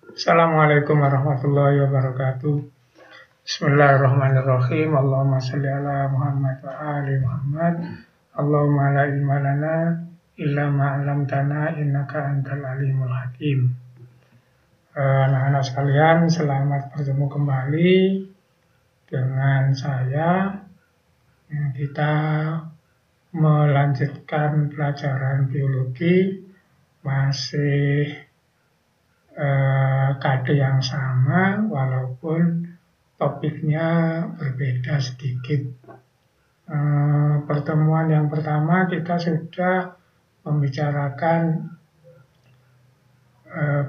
Assalamualaikum warahmatullahi wabarakatuh. Bismillahirrahmanirrahim. Allahumma sholli ala Muhammad wa ali Muhammad. Allahumma la ilma lana illa ma 'allamtana innaka antal alimul hakim. Anak-anak sekalian, selamat bertemu kembali dengan saya. Kita melanjutkan pelajaran biologi, masih kade yang sama walaupun topiknya berbeda sedikit. Pertemuan yang pertama kita sudah membicarakan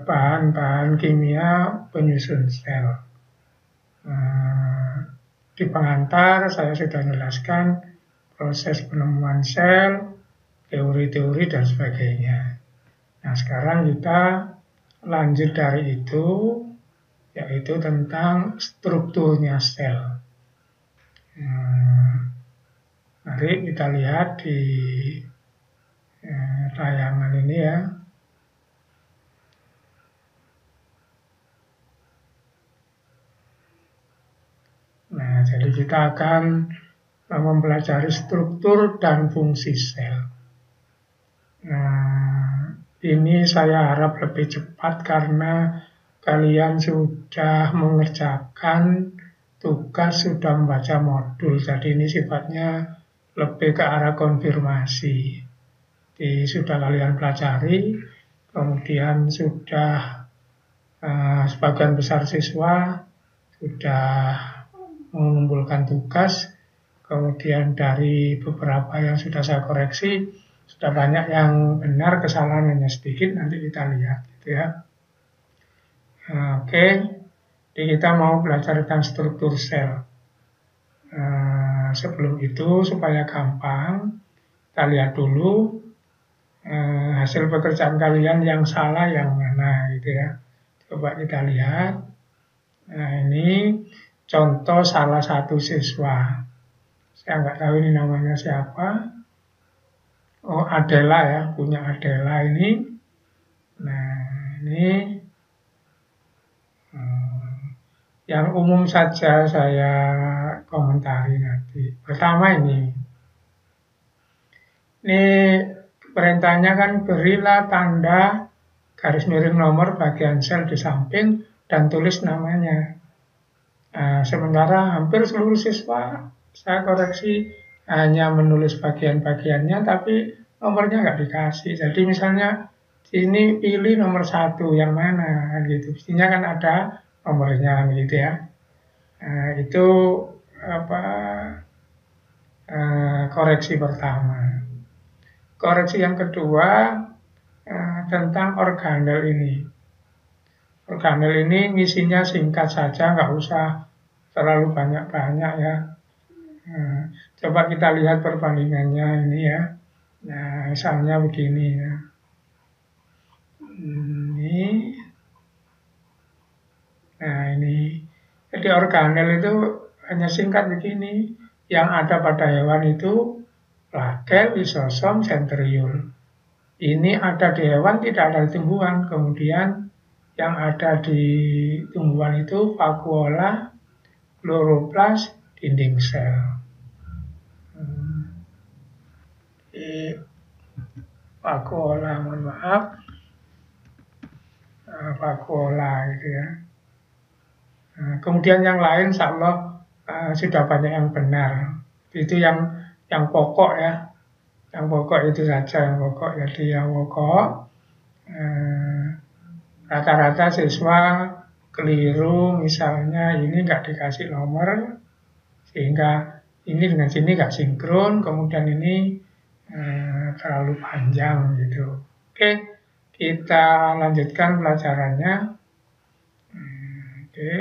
bahan-bahan kimia penyusun sel. Di pengantar saya sudah menjelaskan proses penemuan sel, teori-teori dan sebagainya. Nah, sekarang kita lanjut dari itu, yaitu tentang strukturnya sel. Mari kita lihat di tayangan ini ya. Nah, jadi kita akan mempelajari struktur dan fungsi sel. Nah, ini saya harap lebih cepat karena kalian sudah mengerjakan tugas, sudah membaca modul. Jadi ini sifatnya lebih ke arah konfirmasi. Jadi sudah kalian pelajari, kemudian sudah sebagian besar siswa sudah mengumpulkan tugas, kemudian dari beberapa yang sudah saya koreksi, sudah banyak yang benar, kesalahan hanya sedikit, nanti kita lihat gitu ya. Oke, jadi kita mau belajar tentang struktur sel. Sebelum itu, supaya gampang, kita lihat dulu hasil pekerjaan kalian yang salah yang mana gitu ya. Coba kita lihat. Nah, ini contoh salah satu siswa. Saya nggak tahu ini namanya siapa. Oh, Adela ya, punya Adela ini. Nah, ini yang umum saja saya komentari nanti. Pertama ini perintahnya kan berilah tanda garis miring nomor bagian sel di samping dan tulis namanya. Sementara hampir seluruh siswa saya koreksi hanya menulis bagian-bagiannya, tapi nomornya nggak dikasih. Jadi misalnya sini pilih nomor 1 yang mana, gitu. Mestinya kan ada nomornya, gitu ya. Itu koreksi pertama. Koreksi yang kedua tentang organel ini. Organel ini ngisinya singkat saja, nggak usah terlalu banyak-banyak ya. Coba kita lihat perbandingannya ini ya. Nah, misalnya begini ya. Ini. Jadi organel itu hanya singkat begini. Yang ada pada hewan itu flagel, lisosom, centriole. Ini ada di hewan, tidak ada di tumbuhan. Kemudian yang ada di tumbuhan itu vakuola, kloroplas, dinding sel. Vakuola, mohon maaf. Vakuola gitu ya. Kemudian yang lain insya Allah sudah banyak yang benar. Itu yang pokok ya. Yang pokok itu saja yang pokok. Jadi yang pokok rata-rata siswa keliru, misalnya ini nggak dikasih nomor sehingga ini dengan sini nggak sinkron, kemudian ini terlalu panjang gitu. Oke, kita lanjutkan pelajarannya. Oke,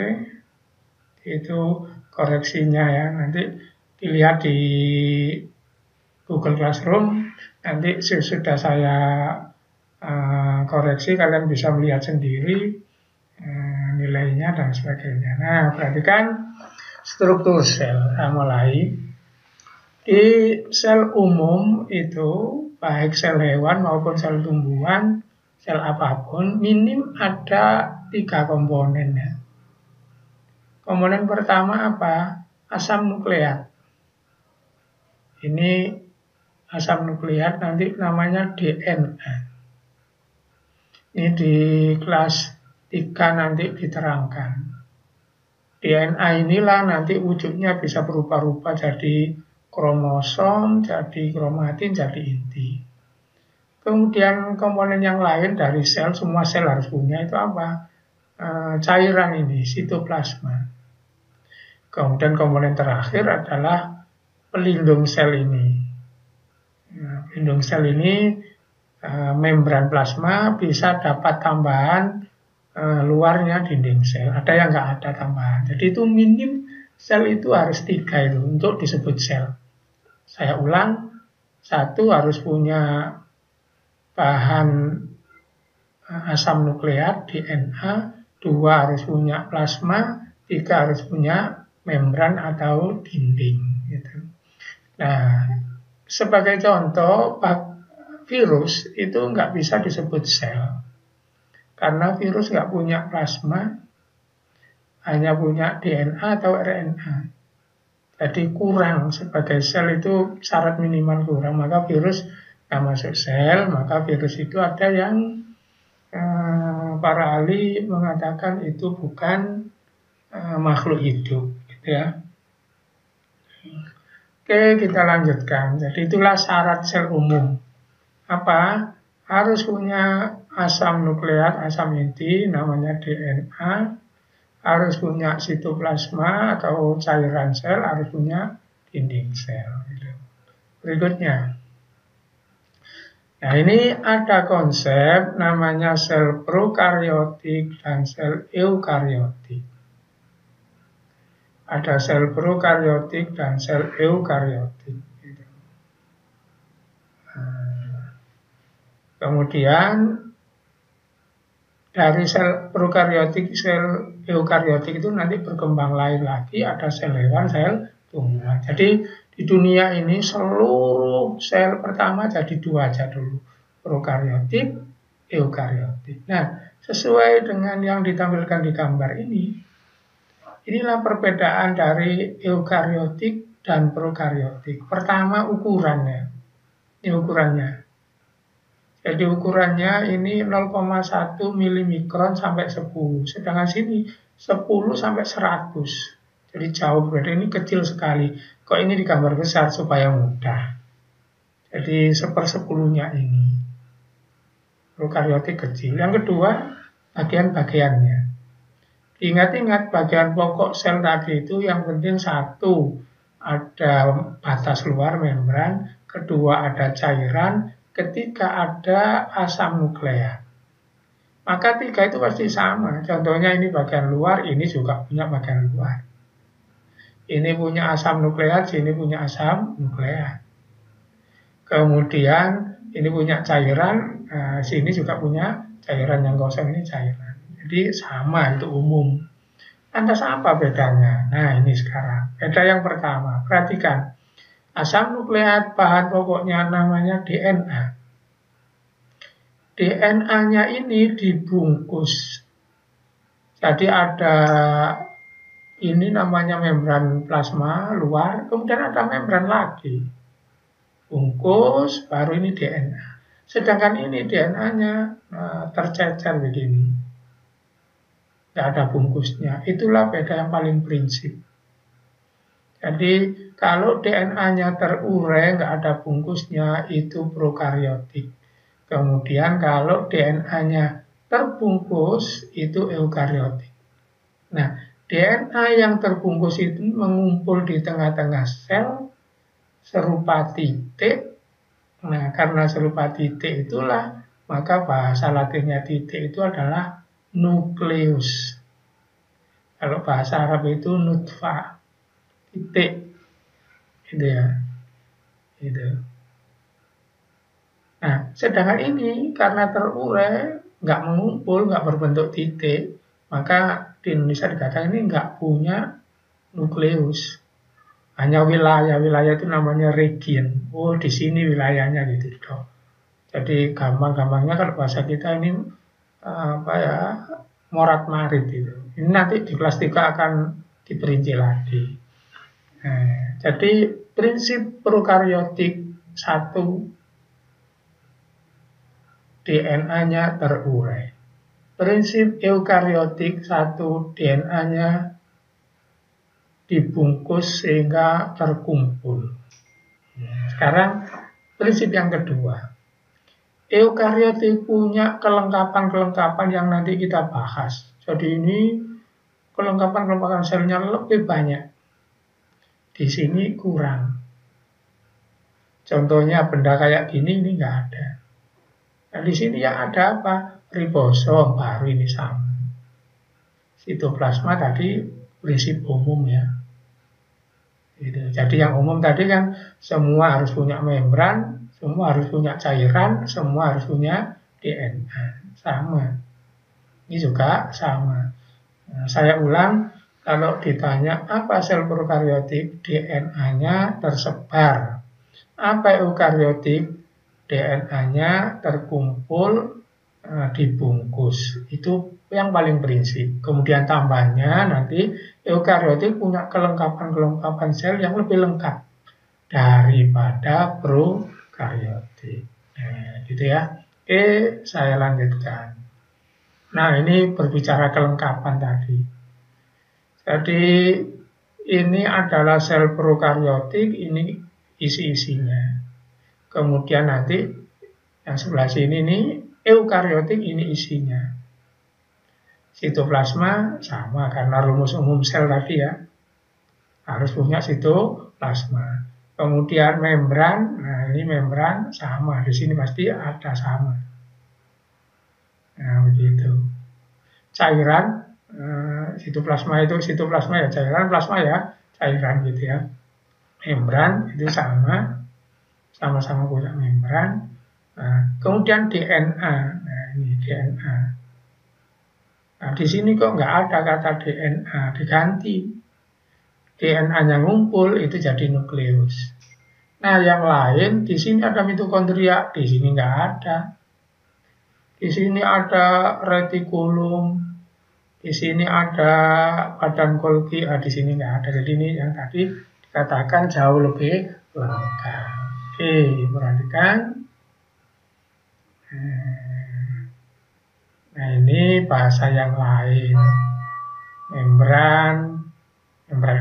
itu koreksinya ya. Nanti dilihat di Google Classroom. Nanti sudah saya koreksi, kalian bisa melihat sendiri nilainya dan sebagainya. Nah, perhatikan struktur sel. Mulai di sel umum itu, baik sel hewan maupun sel tumbuhan, sel apapun, minim ada 3 komponen ya. Komponen pertama apa? Asam nukleat. Ini asam nukleat nanti namanya DNA. Ini di kelas 3 nanti diterangkan. DNA inilah nanti wujudnya bisa berubah-ubah jadi kromosom, jadi kromatin, jadi inti. Kemudian komponen yang lain dari sel, semua sel harus punya itu apa? Cairan ini, sitoplasma. Kemudian komponen terakhir adalah pelindung sel ini. Nah, pelindung sel ini membran plasma bisa dapat tambahan luarnya dinding sel. Ada yang nggak ada tambahan. Jadi itu minim sel itu harus 3 itu untuk disebut sel. Saya ulang, 1 harus punya bahan asam nukleat DNA, 2 harus punya plasma, 3 harus punya membran atau dinding. Gitu. Nah, sebagai contoh, virus itu nggak bisa disebut sel. Karena virus nggak punya plasma, hanya punya DNA atau RNA. Jadi kurang sebagai sel itu syarat minimal kurang. Maka virus nggak masuk sel, maka virus itu ada yang para ahli mengatakan itu bukan makhluk hidup. Gitu ya. Oke, kita lanjutkan. Jadi itulah syarat sel umum. Apa? Harus punya asam nukleat, asam inti, namanya DNA. Harus punya sitoplasma atau cairan sel, harus punya dinding sel. Berikutnya. Nah, ini ada konsep namanya sel prokaryotik dan sel eukaryotik. Ada sel prokaryotik dan sel eukaryotik. Kemudian dari sel prokaryotik, sel eukaryotik itu nanti berkembang lain lagi, ada sel hewan, sel tumbuhan. Jadi di dunia ini seluruh sel pertama jadi 2 aja dulu, prokaryotik, eukaryotik. Nah, sesuai dengan yang ditampilkan di gambar ini, inilah perbedaan dari eukaryotik dan prokaryotik. Pertama ukurannya, ini ukurannya. Jadi ukurannya ini 0,1 milimikron sampai 10. Sedangkan sini 10 sampai 100. Jadi jauh berbeda, ini kecil sekali. Kok ini digambar besar supaya mudah. Jadi 1/10-nya ini. Prokaryotik kecil. Yang kedua, bagian-bagiannya. Ingat-ingat bagian pokok sel tadi itu yang penting 1, ada batas luar membran. Kedua, ada cairan. Ketiga, ada asam nukleat. Maka 3 itu pasti sama. Contohnya ini bagian luar, ini juga punya bagian luar. Ini punya asam nukleat, sini punya asam nukleat. Kemudian ini punya cairan, sini juga punya cairan, yang kosong ini cairan. Jadi sama, itu umum. Lantas apa bedanya? Nah, ini sekarang. Beda yang pertama, perhatikan. Asam nukleat bahan pokoknya namanya DNA. DNA-nya ini dibungkus. Jadi ada ini namanya membran plasma luar, kemudian ada membran lagi. Bungkus, baru ini DNA. Sedangkan ini DNA-nya tercecer begini. Tidak ada bungkusnya. Itulah beda yang paling prinsip. Jadi kalau DNA-nya terurai, nggak ada bungkusnya, itu prokaryotik. Kemudian kalau DNA-nya terbungkus, itu eukaryotik. Nah, DNA yang terbungkus itu mengumpul di tengah-tengah sel serupa titik. Nah, karena serupa titik itulah, maka bahasa latinnya titik itu adalah nukleus. Kalau bahasa Arab itu nutfah. Titik, gitu ya, gitu. Nah, sedangkan ini karena terurai, nggak mengumpul, nggak berbentuk titik, maka di Indonesia dikatakan ini nggak punya nukleus. Hanya wilayah-wilayah itu namanya region. Oh, di sini wilayahnya gitu toh. Jadi gampang-gampangnya kalau bahasa kita ini apa ya, morat-marit itu. Ini nanti di kelas 3 akan diperinci lagi. Nah, jadi prinsip prokaryotik, satu, DNA-nya terurai. Prinsip eukaryotik, satu, DNA-nya dibungkus sehingga terkumpul. Sekarang prinsip yang kedua. Eukaryotik punya kelengkapan-kelengkapan yang nanti kita bahas. Jadi ini kelengkapan-kelengkapan selnya lebih banyak. Di sini kurang. Contohnya benda kayak gini ini nggak ada. Nah, di sini yang ada apa? Ribosom, baru ini sama. Sitoplasma tadi prinsip umum ya. Gitu. Jadi yang umum tadi kan semua harus punya membran, semua harus punya cairan, semua harus punya DNA. Sama. Ini juga sama. Nah, saya ulang, kalau ditanya apa sel prokaryotik, DNA-nya tersebar. Apa eukaryotik? DNA-nya terkumpul, dibungkus. Itu yang paling prinsip. Kemudian tambahnya nanti eukaryotik punya kelengkapan-kelengkapan sel yang lebih lengkap daripada prokaryotik. Nah, gitu ya. Oke, saya lanjutkan. Nah, ini berbicara kelengkapan tadi. Jadi ini adalah sel prokaryotik, ini isi-isinya. Kemudian nanti yang sebelah sini nih eukaryotik, ini isinya. Sitoplasma sama karena rumus umum sel tadi ya. Harus punya sitoplasma. Kemudian membran, nah ini membran sama, di sini pasti ada sama. Nah begitu. Cairan, sitoplasma itu sitoplasma ya, cairan plasma ya, cairan gitu ya. Membran itu sama-sama punya membran. Nah, kemudian DNA, nah ini DNA. Nah di sini kok nggak ada kata DNA, diganti. DNA-nya ngumpul itu jadi nukleus. Nah yang lain di sini ada mitokondria, di sini nggak ada. Di sini ada retikulum, di sini ada badan Golgi, di sini nggak ada. Jadi ini yang tadi dikatakan jauh lebih lengkap. Oke, perhatikan. Nah ini bahasa yang lain. Membran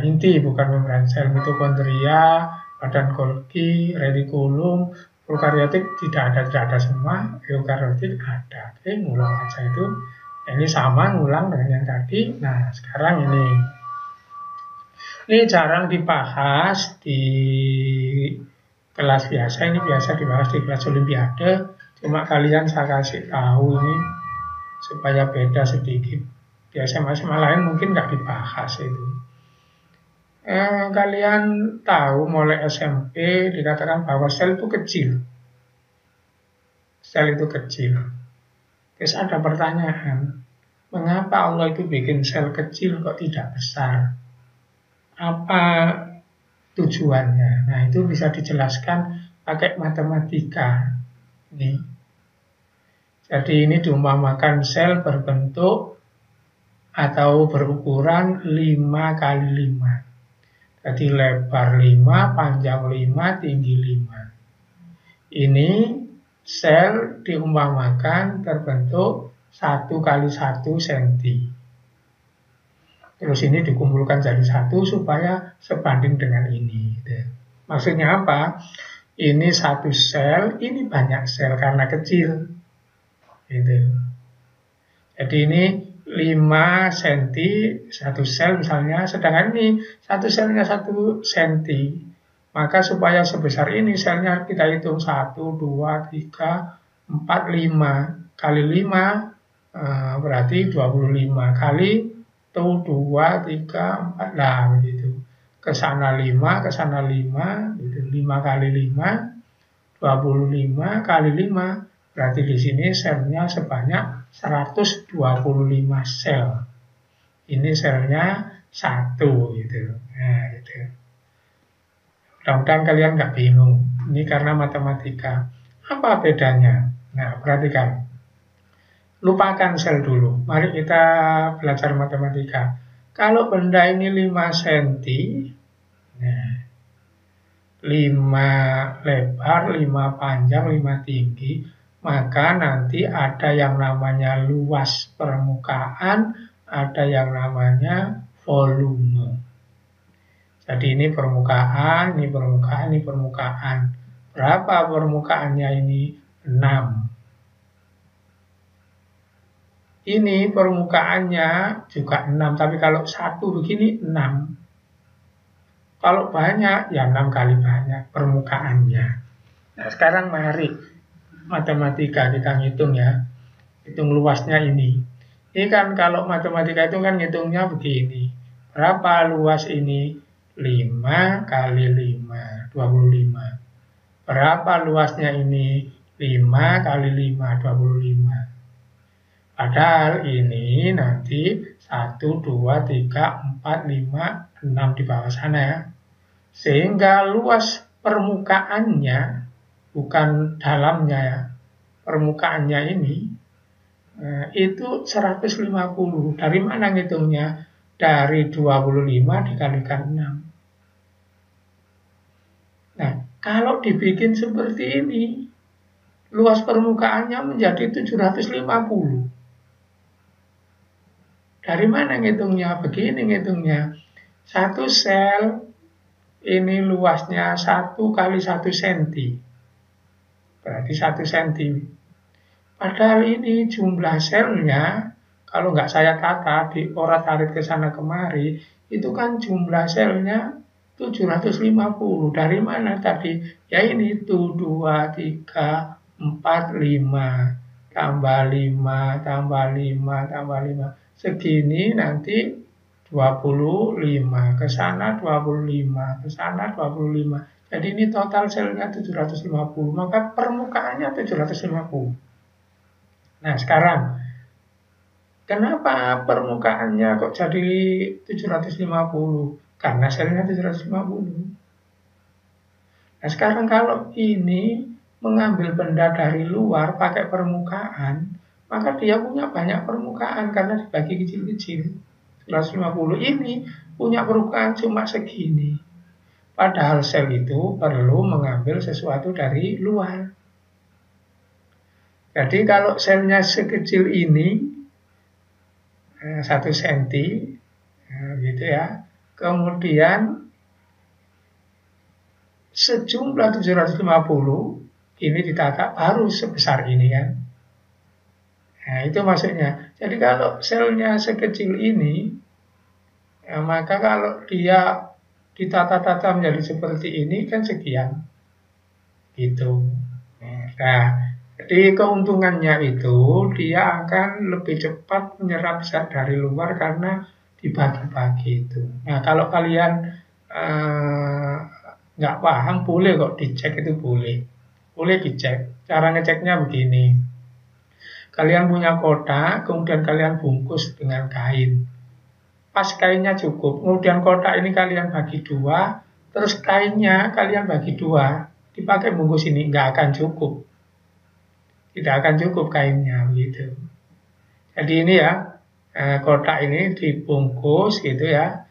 inti bukan membran sel, mitokondria, badan Golgi, retikulum, prokaryotik tidak ada semua, eukaryotik ada. Oke, ngulang aja itu. Ini sama ngulang dengan yang tadi. Nah sekarang ini jarang dibahas di kelas biasa, ini biasa dibahas di kelas olimpiade. Cuma kalian saya kasih tahu ini supaya beda sedikit. Biasa SMA lain mungkin nggak dibahas itu. Kalian tahu mulai SMP dikatakan bahwa sel itu kecil. Sel itu kecil. Terus ada pertanyaan, mengapa Allah itu bikin sel kecil kok tidak besar? Apa tujuannya? Nah itu bisa dijelaskan pakai matematika. Nih. Jadi ini diumpamakan sel berbentuk atau berukuran 5 kali 5. Jadi lebar 5, panjang 5, tinggi 5. Ini sel diumpamakan terbentuk 1 kali 1 cm. Terus ini dikumpulkan jadi 1 supaya sebanding dengan ini. Maksudnya apa? Ini 1 sel, ini banyak sel karena kecil. Gitu. Jadi ini 5 cm 1 sel misalnya, sedangkan ini 1 selnya 1 cm. Maka supaya sebesar ini selnya kita hitung 1, 2, 3, 4, 5. Kali 5 berarti 25. Kali 2, 3, 4. Nah begitu. Ke sana 5, ke sana 5. Gitu. 5 kali 5, 25 kali 5. Berarti di sini selnya sebanyak 125 sel. Ini selnya 1 gitu. Nah, gitu. Mudah-mudahan kalian nggak bingung. Ini karena matematika. Apa bedanya? Nah, perhatikan. lupakan sel dulu. Mari kita belajar matematika. Kalau benda ini 5 cm, nah, 5 lebar, 5 panjang, 5 tinggi, maka nanti ada yang namanya luas permukaan, ada yang namanya volume. Jadi ini permukaan, ini permukaan, ini permukaan. Berapa permukaannya ini? 6. Ini permukaannya juga 6, tapi kalau satu begini 6. Kalau banyak, ya 6 kali banyak permukaannya. Nah, sekarang mari matematika kita ngitung ya. Hitung luasnya ini. Ini kan kalau matematika itu kan ngitungnya begini. Berapa luas ini? 5 kali 5, 25. Berapa luasnya ini? 5 kali 5, 25. Padahal ini nanti 1, 2, 3, 4, 5, 6 di bawah sana ya. Sehingga luas permukaannya, bukan dalamnya ya, permukaannya ini, itu 150. Dari mana ngitungnya? Dari 25 dikalikan 6. Nah, kalau dibikin seperti ini, luas permukaannya menjadi 750. Dari mana ngitungnya? Begini ngitungnya. Satu sel ini luasnya 1 kali 1 cm. Berarti 1 cm. Padahal ini jumlah selnya, kalau nggak saya tata, diorat-arit ke sana kemari, itu kan jumlah selnya 750. Dari mana tadi? Ya ini itu 2, 3, 4, 5. Tambah 5, tambah 5, tambah 5. Segini nanti 25, ke sana 25, ke sana 25. Jadi ini total selnya 750, maka permukaannya 750. Nah, sekarang kenapa permukaannya kok jadi 750? Karena selnya 750. Nah, sekarang kalau ini mengambil benda dari luar pakai permukaan, maka dia punya banyak permukaan karena dibagi kecil-kecil. 150 ini punya permukaan cuma segini. Padahal sel itu perlu mengambil sesuatu dari luar. Jadi kalau selnya sekecil ini, 1 cm, gitu ya, kemudian sejumlah 750, ini ditata baru sebesar ini kan. Nah, itu maksudnya. Jadi kalau selnya sekecil ini, ya, maka kalau dia ditata-tata menjadi seperti ini kan sekian. Gitu. Nah, jadi keuntungannya itu dia akan lebih cepat menyerap zat dari luar karena dibagi-bagi itu. Nah, kalau kalian nggak paham, boleh kok dicek, itu boleh. Boleh dicek. Cara ngeceknya begini. Kalian punya kotak, kemudian kalian bungkus dengan kain. Pas kainnya cukup, kemudian kotak ini kalian bagi 2, terus kainnya kalian bagi 2, dipakai bungkus ini, nggak akan cukup. Tidak akan cukup kainnya, gitu. Jadi ini ya, kotak ini dibungkus gitu ya,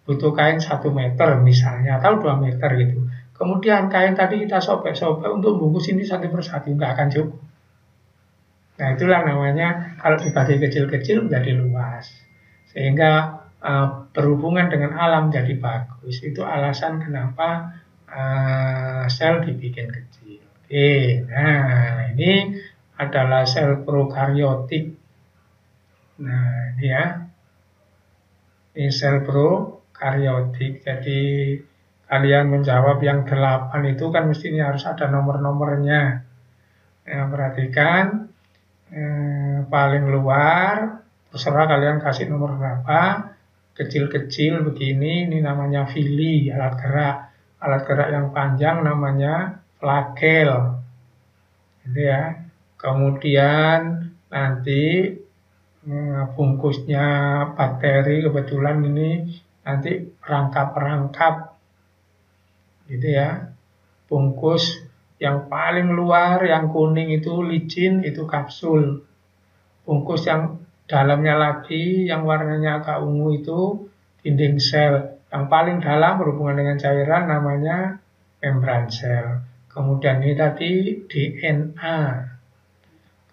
butuh kain 1 meter misalnya, atau 2 meter gitu. Kemudian kain tadi kita sobek-sobek untuk bungkus ini satu persatu, nggak akan cukup. Nah, itulah namanya kalau dibagi kecil-kecil menjadi luas. Sehingga berhubungan dengan alam jadi bagus. Itu alasan kenapa sel dibikin kecil. Oke, nah ini adalah sel prokaryotik. Nah, ini ya. Ini sel prokaryotik. Jadi kalian menjawab yang 8 itu kan mestinya harus ada nomor-nomornya. Ya, perhatikan. Paling luar, terserah kalian kasih nomor berapa, kecil-kecil begini, ini namanya fili, alat gerak yang panjang namanya flagel, gitu ya. Kemudian nanti bungkusnya bakteri, kebetulan ini nanti perangkap, gitu ya. Bungkus yang paling luar, yang kuning itu licin, itu kapsul. bungkus yang dalamnya lagi, yang warnanya agak ungu itu dinding sel. Yang paling dalam berhubungan dengan cairan namanya membran sel. Kemudian ini tadi DNA.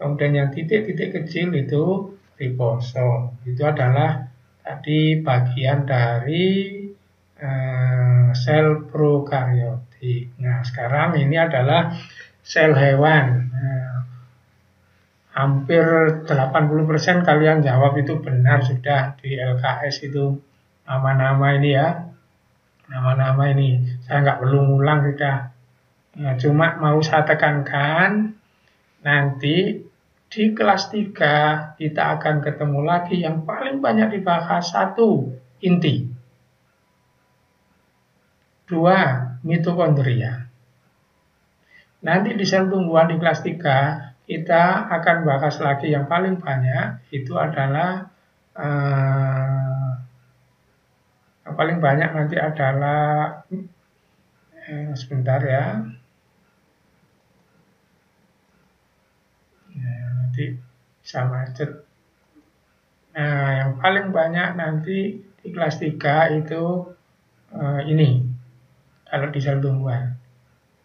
Kemudian yang titik-titik kecil itu ribosom. Itu adalah tadi bagian dari sel prokaryotik. Nah, sekarang ini adalah sel hewan. Nah, hampir 80% kalian jawab itu benar sudah di LKS itu. Nama-nama ini ya. Nama-nama ini. Saya nggak perlu ngulang sudah. Ya, cuma mau saya tekankan, nanti di kelas 3 kita akan ketemu lagi yang paling banyak dibahas. 1, inti. 2, mitokondria. Nanti di sel tumbuhan di kelas 3 kita akan bahas lagi yang paling banyak, itu adalah yang paling banyak nanti adalah sebentar ya. Nanti bisa macet. Nah, yang paling banyak nanti di kelas 3 itu ini, kalau di sel tumbuhan,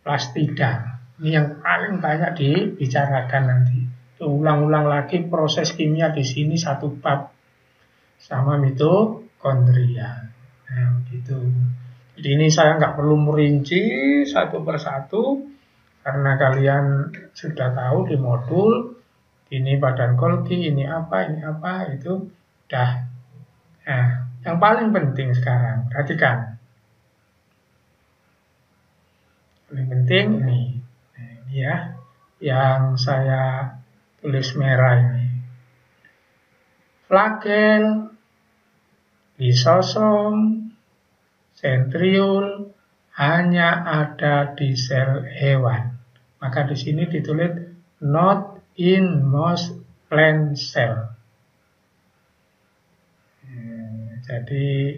plastida. Ini yang paling banyak dibicarakan nanti. Ulang-ulang lagi proses kimia di sini satu bab sama mitokondria. Nah, begitu. Jadi ini saya nggak perlu merinci satu persatu karena kalian sudah tahu di modul ini badan Golgi, ini apa, itu udah. Nah, yang paling penting sekarang, perhatikan. Paling penting ini. Nah, ini ya, yang saya tulis merah ini. Flagel, lisosom, sentriul hanya ada di sel hewan. Maka di sini ditulis not in most plant cell. Jadi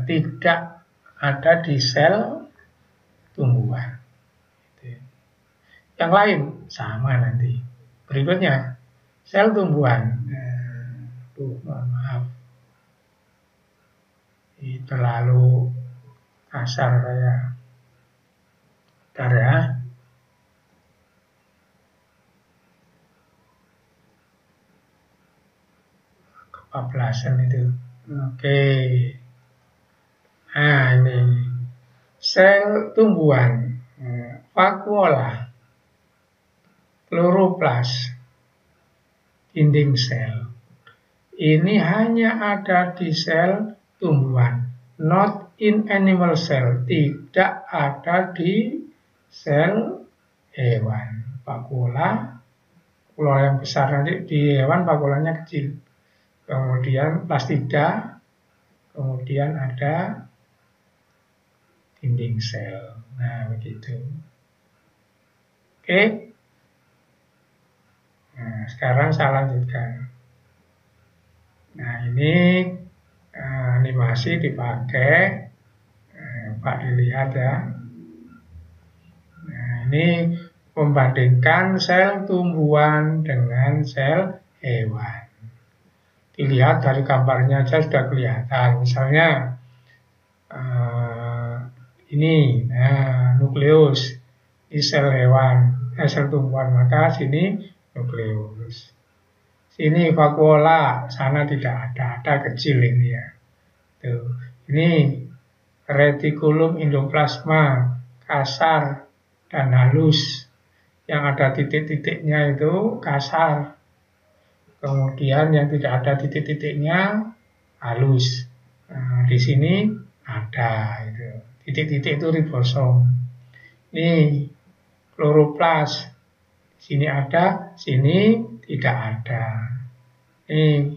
tidak ada di sel tumbuhan. Yang lain sama nanti. Berikutnya sel tumbuhan. Mohon maaf. Ini terlalu kasar saya. Bentar ya. Kebablasan itu. Oke. Nah, ini sel tumbuhan, vakuola, kloroplas, dinding sel. Ini hanya ada di sel tumbuhan, not in animal cell, tidak ada di sel hewan. Vakuola, kalau yang besar nanti di hewan vakuolanya kecil. Kemudian plastida, kemudian ada dinding sel. Nah, begitu. Oke. Nah, sekarang saya lanjutkan. Nah, ini animasi dipakai. Pak dilihat ya. Nah, ini membandingkan sel tumbuhan dengan sel hewan. Dilihat dari gambarnya aja sudah kelihatan. Misalnya ini nukleus, ini sel hewan, sel tumbuhan, maka sini nukleus. Sini vakuola, sana tidak ada kecil ini ya. Tuh. Ini retikulum endoplasma, kasar dan halus. Yang ada titik-titiknya itu kasar. Kemudian yang tidak ada titik-titiknya halus. Nah, di sini ada itu. Titik-titik itu ribosom. Ini kloroplas. Sini ada, sini tidak ada. Ini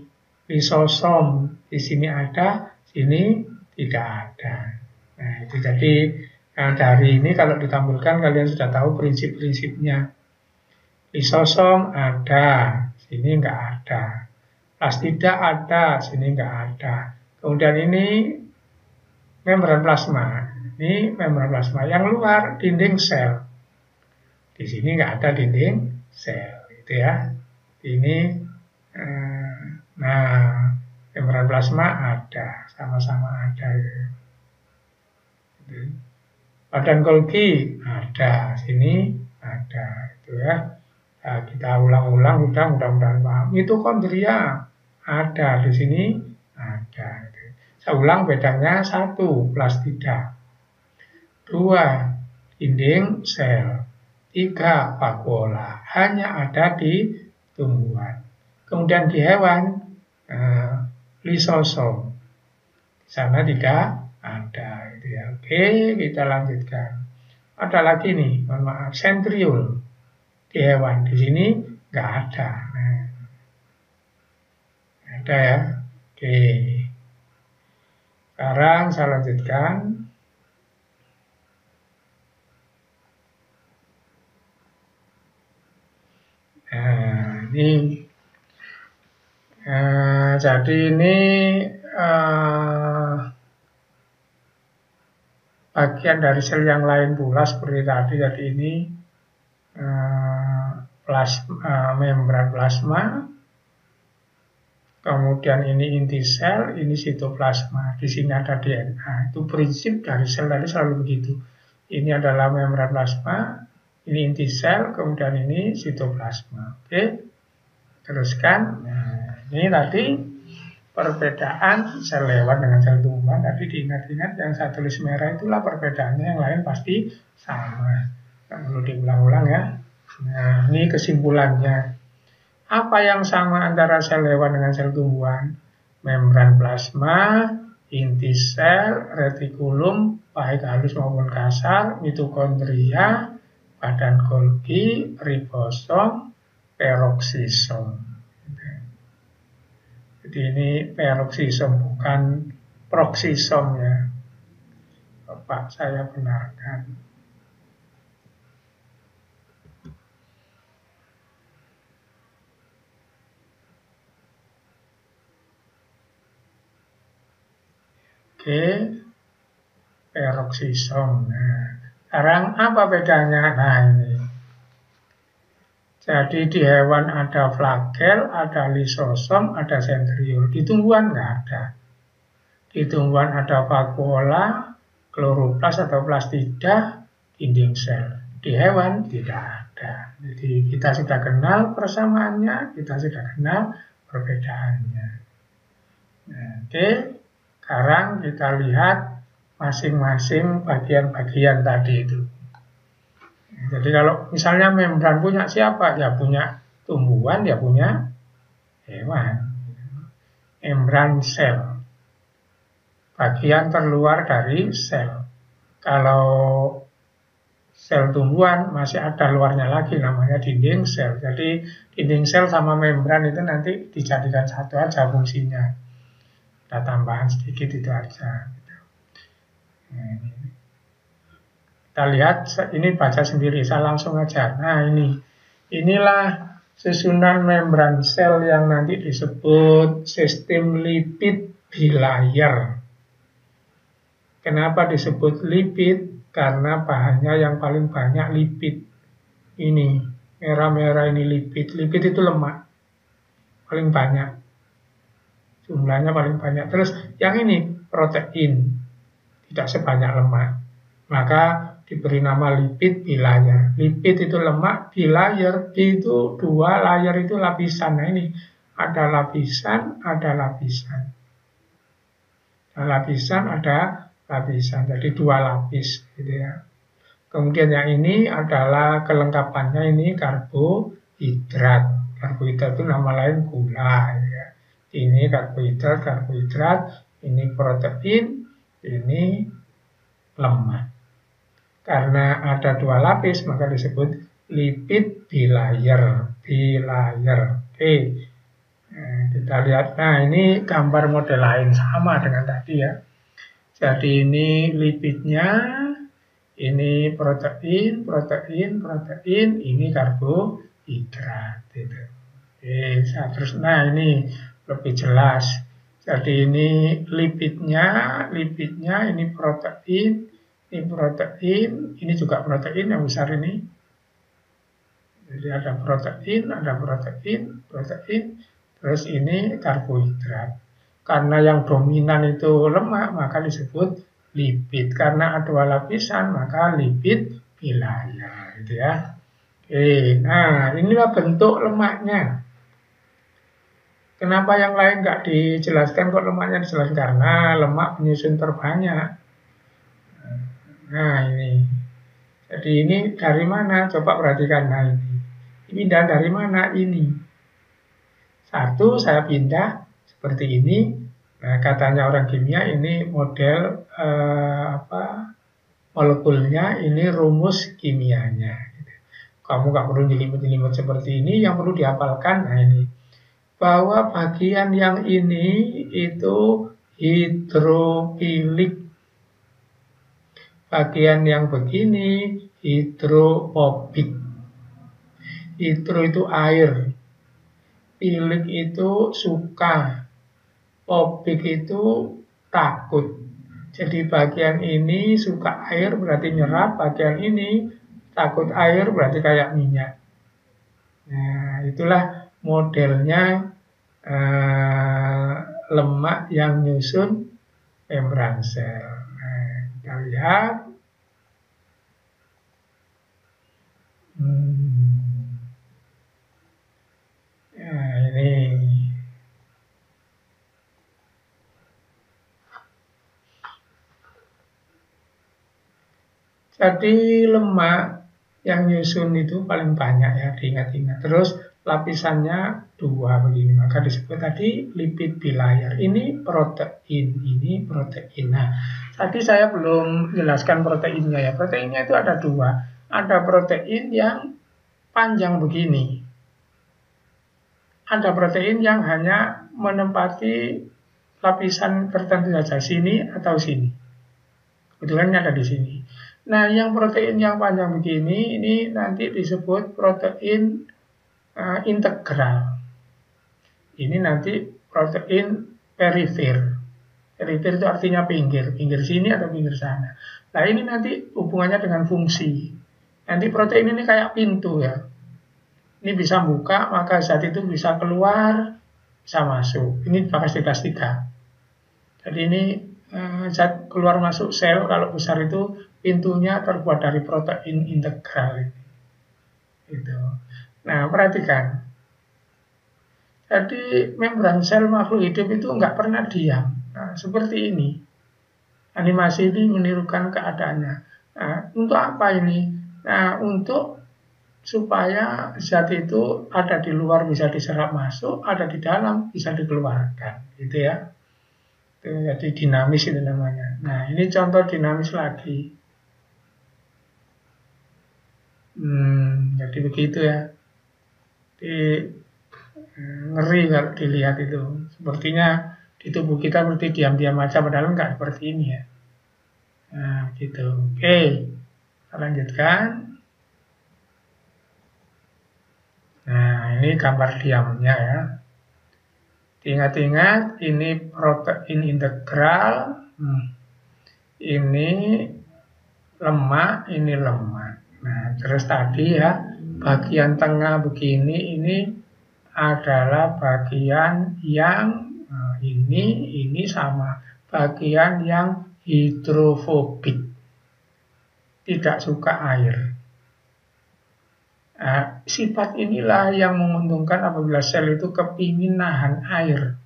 lisosom. Di sini ada, sini tidak ada. Nah, itu jadi dari ini kalau ditampilkan kalian sudah tahu prinsip-prinsipnya. Lisosom ada, sini enggak ada. Plastida ada, sini enggak ada. Kemudian ini membran plasma. Ini membran plasma. Yang luar dinding sel. Di sini enggak ada dinding sel, gitu ya. Ini Nah, membran plasma ada, sama-sama ada. Badan Golgi ada, sini ada, itu ya. Nah, kita ulang-ulang, mudah-mudahan paham. Mitokondria ada di sini, ada. Saya ulang, bedanya 1, plastida. 2, dinding sel. 3, vakuola. Hanya ada di tumbuhan. Kemudian di hewan, lisosom. Di sana tidak ada. Gitu ya. Oke, kita lanjutkan. Ada lagi nih, mohon maaf, sentriul di hewan. Di sini nggak ada. Nah, ada ya. Oke. Sekarang saya lanjutkan. Nah, ini jadi ini bagian dari sel yang lain pula seperti tadi. Jadi ini membran plasma, kemudian ini inti sel, ini sitoplasma. Di sini ada DNA. Itu prinsip dari sel tadi selalu begitu. Ini adalah membran plasma, ini inti sel, kemudian ini sitoplasma. Oke, teruskan. Nah, ini tadi perbedaan sel hewan dengan sel tumbuhan. Tadi diingat-ingat yang saya tulis merah itulah perbedaannya, yang lain pasti sama. Nggak perlu diulang-ulang ya. Nah, ini kesimpulannya. Apa yang sama antara sel hewan dengan sel tumbuhan? Membran plasma, inti sel, retikulum, baik halus maupun kasar, mitokondria, badan Golgi, ribosom, peroksisom. Jadi ini peroksisom, bukan proksisom ya. Bapak saya benarkan. Oke, peroksisom. Nah, sekarang apa bedanya? Nah, ini. Jadi di hewan ada flagel, ada lisosom, ada sentriul. Di tumbuhan nggak ada. Di tumbuhan ada vakuola, kloroplas atau plastida, dinding sel. Di hewan tidak ada. Jadi kita sudah kenal persamaannya, kita sudah kenal perbedaannya. Nah, oke, sekarang kita lihat masing-masing bagian-bagian tadi itu. Jadi kalau misalnya membran punya siapa? Ya punya tumbuhan, ya punya hewan. Membran sel, bagian terluar dari sel. Kalau sel tumbuhan masih ada luarnya lagi, namanya dinding sel. Jadi dinding sel sama membran itu nanti dijadikan satu aja fungsinya. Ada tambahan sedikit itu aja. Kita lihat, ini baca sendiri, saya langsung aja. Nah, inilah susunan membran sel yang nanti disebut sistem lipid bilayer. Kenapa disebut lipid? Karena bahannya yang paling banyak lipid. Ini, merah-merah ini lipid. Lipid itu lemak. Paling banyak. Jumlahnya paling banyak. Terus yang ini protein. Tidak sebanyak lemak. Maka diberi nama lipid bilayer. Lipid itu lemak, bilayer itu 2, layer itu lapisan. Nah, ini ada lapisan, ada lapisan. Ada lapisan, ada lapisan. Jadi 2 lapis gitu ya. Kemudian yang ini adalah kelengkapannya, ini karbohidrat. Karbohidrat itu nama lain gula ya. Ini karbohidrat, ini protein, ini lemak. Karena ada 2 lapis maka disebut lipid bilayer. Oke. Nah, kita lihat. Nah, ini gambar model lain sama dengan tadi ya. Jadi ini lipidnya, ini protein, ini karbohidrat. Gitu. Oke, terus. Nah, ini lebih jelas. Jadi ini lipidnya, ini protein, ini juga protein yang besar ini. Jadi ada protein, Terus ini karbohidrat. Karena yang dominan itu lemak, maka disebut lipid. Karena ada dua lapisan, maka lipid bilayer, gitu ya. Oke, nah inilah bentuk lemaknya. Kenapa yang lain nggak dijelaskan kok lemaknya dijelaskan? Karena lemak penyusun terbanyak. Nah ini, jadi ini dari mana? Coba perhatikan. Nah ini pindah dari mana ini? Satu saya pindah seperti ini. Nah, katanya orang kimia ini model molekulnya, ini rumus kimianya. Kamu nggak perlu jelimet-jelimet seperti ini. Yang perlu dihafalkan, nah ini, bahwa bagian yang ini itu hidrofilik. Bagian yang begini hidrofobik. Hidro itu air, filik itu suka, fobik itu takut. Jadi bagian ini suka air berarti nyerap, bagian ini takut air berarti kayak minyak. Nah, itulah modelnya lemak yang nyusun membran sel. Nah, kita lihat. Nah, ini. Jadi lemak yang nyusun itu paling banyak ya, diingat-ingat. Terus lapisannya dua begini, maka disebut tadi lipid bilayer. Ini protein. Nah, tadi saya belum jelaskan proteinnya ya. Proteinnya itu ada dua. Ada protein yang panjang begini. Ada protein yang hanya menempati lapisan tertentu saja, sini atau sini. Kebetulan ada di sini. Nah, yang protein yang panjang begini, ini nanti disebut protein integral. Ini nanti protein perifer. Perifer itu artinya pinggir sini atau pinggir sana. Nah, ini nanti hubungannya dengan fungsi. Nanti protein ini kayak pintu ya. Ini bisa buka, maka zat itu bisa keluar, bisa masuk. Ini kapasitas 3. Jadi ini zat keluar masuk sel, kalau besar itu pintunya terbuat dari protein integral. Gitu. Nah, perhatikan. Jadi membran sel makhluk hidup itu nggak pernah diam. Nah, seperti ini. Animasi ini menirukan keadaannya. Nah, untuk apa ini? Nah, untuk supaya zat itu ada di luar bisa diserap masuk, ada di dalam bisa dikeluarkan, gitu ya. Jadi dinamis itu namanya. Nah, ini contoh dinamis lagi. Jadi begitu ya. Ngeri kalau dilihat itu. Sepertinya di tubuh kita seperti diam-diam aja, padahal nggak seperti ini ya. Nah, gitu. Oke, kita lanjutkan. Nah, ini gambar diamnya ya. Ingat-ingat, ini protein integral, ini lemak, ini lemak. Nah, terus tadi ya, bagian tengah begini, ini adalah bagian yang ini sama bagian yang hidrofobik, tidak suka air. Nah, sifat inilah yang menguntungkan apabila sel itu kepingin nahan air.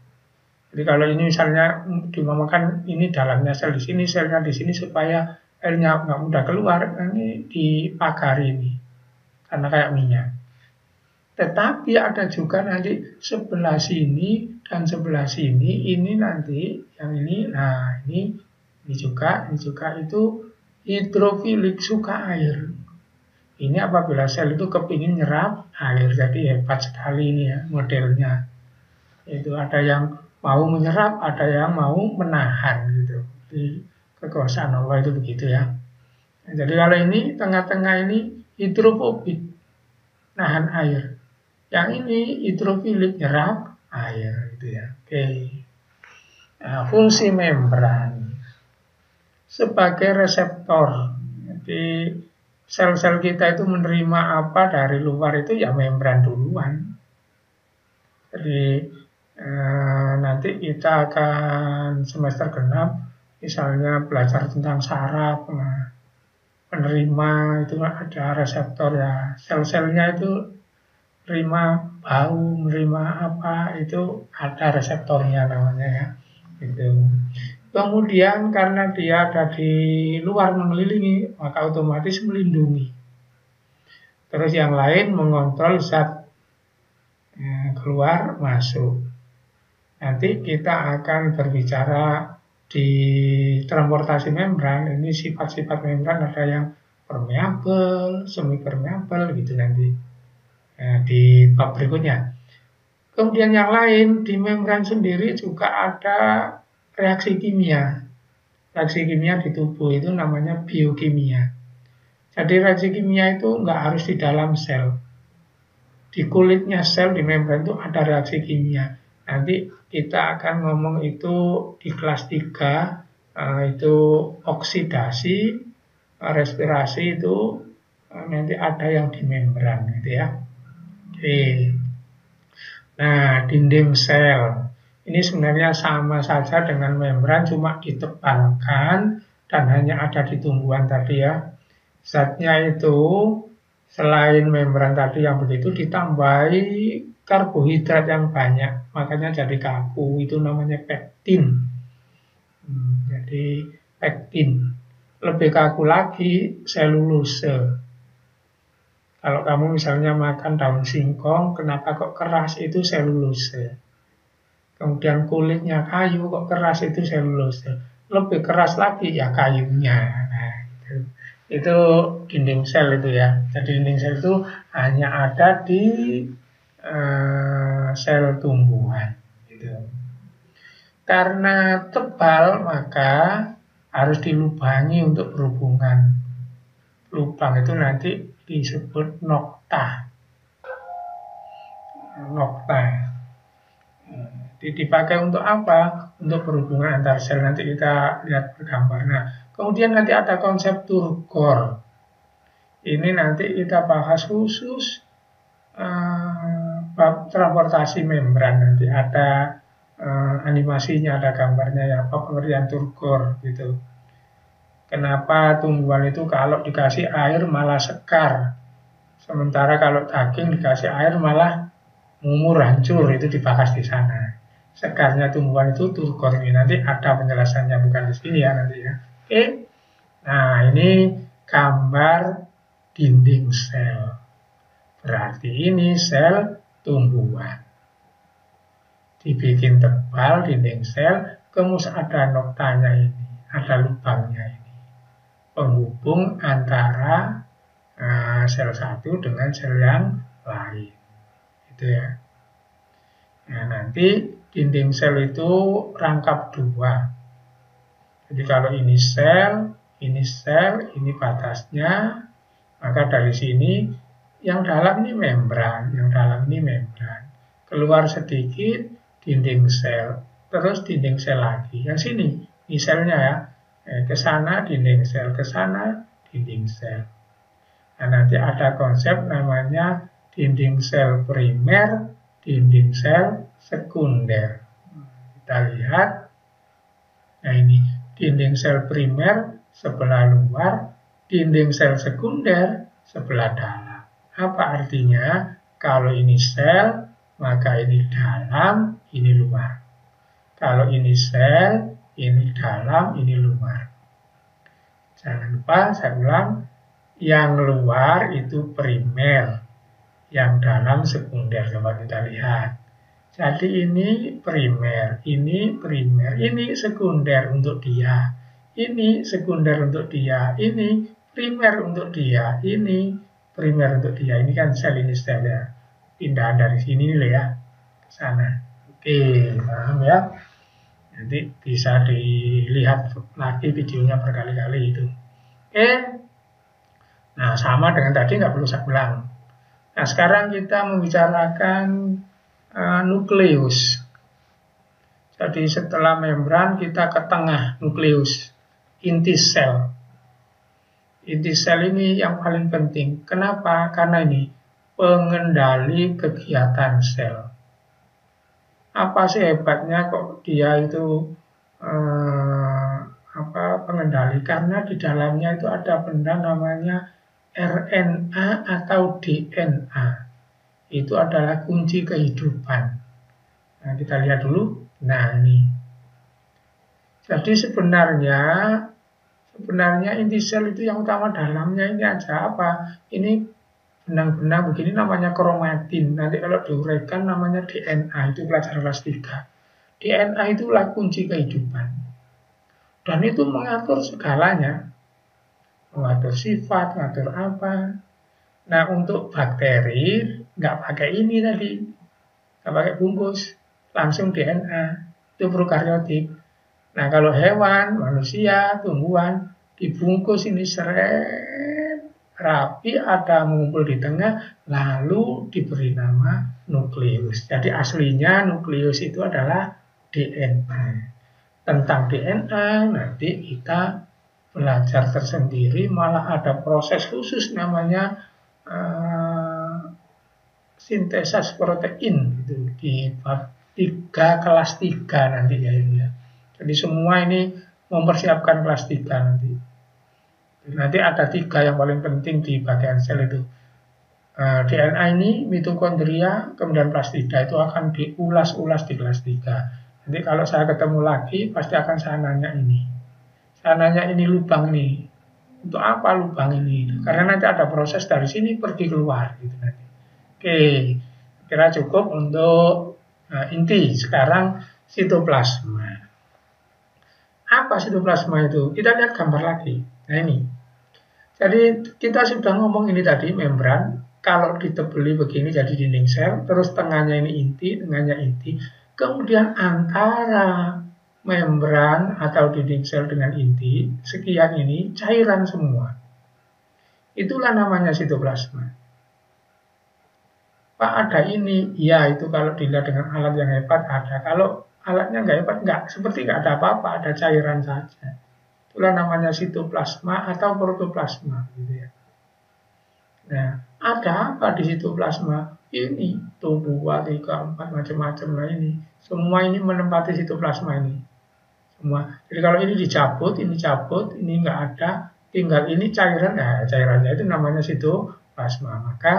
Jadi kalau ini misalnya dimamakan ini dalamnya sel di sini, selnya di sini supaya airnya nggak mudah keluar, ini dipagari ini karena kayak minyak. Tetapi ada juga nanti sebelah sini dan sebelah sini, ini nanti yang ini, nah ini juga itu hidrofilik, suka air. Ini apabila sel itu kepingin nyerap air, jadi hebat sekali ini ya modelnya. Itu ada yang mau menyerap, ada yang mau menahan gitu. Di kekuasaan Allah itu begitu ya. Nah, jadi kalau ini tengah-tengah ini hidrofobik, nahan air. Yang ini hidrofilik, nyerap air gitu ya. Oke. Nah, fungsi membran sebagai reseptor. Jadi sel-sel kita itu menerima apa dari luar itu ya membran duluan. Jadi Nanti kita akan semester genap, misalnya belajar tentang saraf, penerima itu ada reseptor ya, sel-selnya itu menerima bau, menerima apa, itu ada reseptornya namanya ya. Gitu. Kemudian karena dia ada di luar mengelilingi, maka otomatis melindungi. Terus yang lain mengontrol zat keluar masuk. Nanti kita akan berbicara di transportasi membran, ini sifat-sifat membran ada yang permeabel, semi permeabel gitu nanti di bab berikutnya. Kemudian yang lain di membran sendiri juga ada reaksi kimia. Reaksi kimia di tubuh itu namanya biokimia. Jadi reaksi kimia itu nggak harus di dalam sel. Di kulitnya sel, di membran itu ada reaksi kimia. Nanti kita akan ngomong itu di kelas 3, itu oksidasi, respirasi itu nanti ada yang di membran gitu ya. Oke. Nah, dinding sel ini sebenarnya sama saja dengan membran, cuma ditebalkan dan hanya ada di tumbuhan tadi ya. Zatnya itu selain membran tadi yang begitu ditambahi karbohidrat yang banyak, makanya jadi kaku, itu namanya pektin. Jadi pektin. Lebih kaku lagi selulose. Kalau kamu misalnya makan daun singkong, kenapa kok keras, itu selulose. Kemudian kulitnya kayu, kok keras, itu selulose. Lebih keras lagi ya kayunya. Nah, itu dinding sel itu ya. Jadi dinding sel itu hanya ada di sel tumbuhan. Gitu. Karena tebal maka harus dilubangi untuk berhubungan. Lubang itu nanti disebut nokta. Nokta. Dipakai untuk apa? Untuk berhubungan antar sel. Nanti kita lihat bergambar. Nah, kemudian nanti ada konsep turgor. Ini nanti kita bahas khusus bab transportasi membran. Nanti ada animasinya, ada gambarnya ya, apa pengertian turgor gitu. Kenapa tumbuhan itu kalau dikasih air malah sekar, sementara kalau daging dikasih air malah mumur hancur, itu dibahas di sana. Sekarnya tumbuhan itu turgor ini, nanti ada penjelasannya, bukan di sini ya nanti ya. Oke, nah ini gambar dinding sel, berarti ini sel tumbuhan. Dibikin tebal dinding sel, kemudian ada noktanya ini, ada lubangnya ini, penghubung antara sel satu dengan sel yang lain, gitu ya. Nah, nanti dinding sel itu rangkap dua. Jadi kalau ini sel, ini batasnya, maka dari sini yang dalam ini membran, keluar sedikit dinding sel, terus dinding sel lagi. Yang sini, ini selnya ya, ke sana dinding sel, ke sana dinding sel. Nah, nanti ada konsep namanya dinding sel primer, dinding sel sekunder. Kita lihat, nah ini dinding sel primer sebelah luar, dinding sel sekunder sebelah dalam. Apa artinya? Kalau ini sel, maka ini dalam, ini luar. Kalau ini sel, ini dalam, ini luar. Jangan lupa, saya ulang, yang luar itu primer, yang dalam sekunder. Coba kita lihat. Jadi ini primer, ini sekunder untuk dia, ini sekunder untuk dia, ini primer untuk dia, ini primer untuk dia. Ini kan sel, ini sel ya. Pindahan dari sini nih ya, ke sana. Oke, paham ya? Nanti bisa dilihat lagi videonya berkali-kali itu. Oke. Nah, sama dengan tadi, nggak perlu saya ulang. Nah, sekarang kita membicarakan nukleus. Jadi setelah membran kita ke tengah nukleus, inti sel. Inti sel ini yang paling penting. Kenapa? Karena ini pengendali kegiatan sel. Apa sih hebatnya kok dia itu pengendali? Karena di dalamnya itu ada benda namanya RNA atau DNA. Itu adalah kunci kehidupan. Nah, kita lihat dulu. Nah, ini. Jadi sebenarnya inti sel itu yang utama dalamnya ini aja apa? Ini benang-benang begini namanya kromatin. Nanti kalau diuraikan namanya DNA, itu pelajaran kelas 3. DNA itulah kunci kehidupan. Dan itu mengatur segalanya. Mengatur sifat, mengatur apa. Nah, untuk bakteri nggak pakai ini tadi. Nggak pakai bungkus. Langsung DNA. Itu prokaryotik. Nah, kalau hewan, manusia, tumbuhan, dibungkus ini seret, rapi, ada mengumpul di tengah, lalu diberi nama nukleus. Jadi aslinya nukleus itu adalah DNA. Tentang DNA nanti kita belajar tersendiri, malah ada proses khusus namanya sintesis protein gitu, di bab 3 kelas 3 nanti ya ini ya. Jadi semua ini mempersiapkan kelas 3 nanti. Nanti ada 3 yang paling penting di bagian sel itu. DNA ini, mitokondria, kemudian plastida itu akan diulas-ulas di kelas 3. Nanti kalau saya ketemu lagi, pasti akan saya nanya ini. Saya nanya ini lubang nih. Untuk apa lubang ini? Karena nanti ada proses dari sini pergi keluar gitu nanti. Oke, kira cukup untuk inti. Sekarang sitoplasma. Apa sitoplasma itu? Kita lihat gambar lagi. Nah ini. Jadi kita sudah ngomong ini tadi membran. Kalau ditebeli begini jadi dinding sel. Terus tengahnya ini inti, tengahnya inti. Kemudian antara membran atau dinding sel dengan inti, sekian ini cairan semua. Itulah namanya sitoplasma. Pak ada ini, ya itu kalau dilihat dengan alat yang hebat ada. Kalau alatnya nggak hebat, nggak, seperti nggak ada apa-apa, ada cairan saja. Itulah namanya sitoplasma atau protoplasma. Gitu ya. Nah, ada apa di sitoplasma? Ini, tuh 2, 3, 4, macam-macam lah ini. Semua ini menempati sitoplasma ini. Semua. Jadi kalau ini dicabut, ini nggak ada, tinggal ini cairan, nah cairannya itu namanya sitoplasma. Maka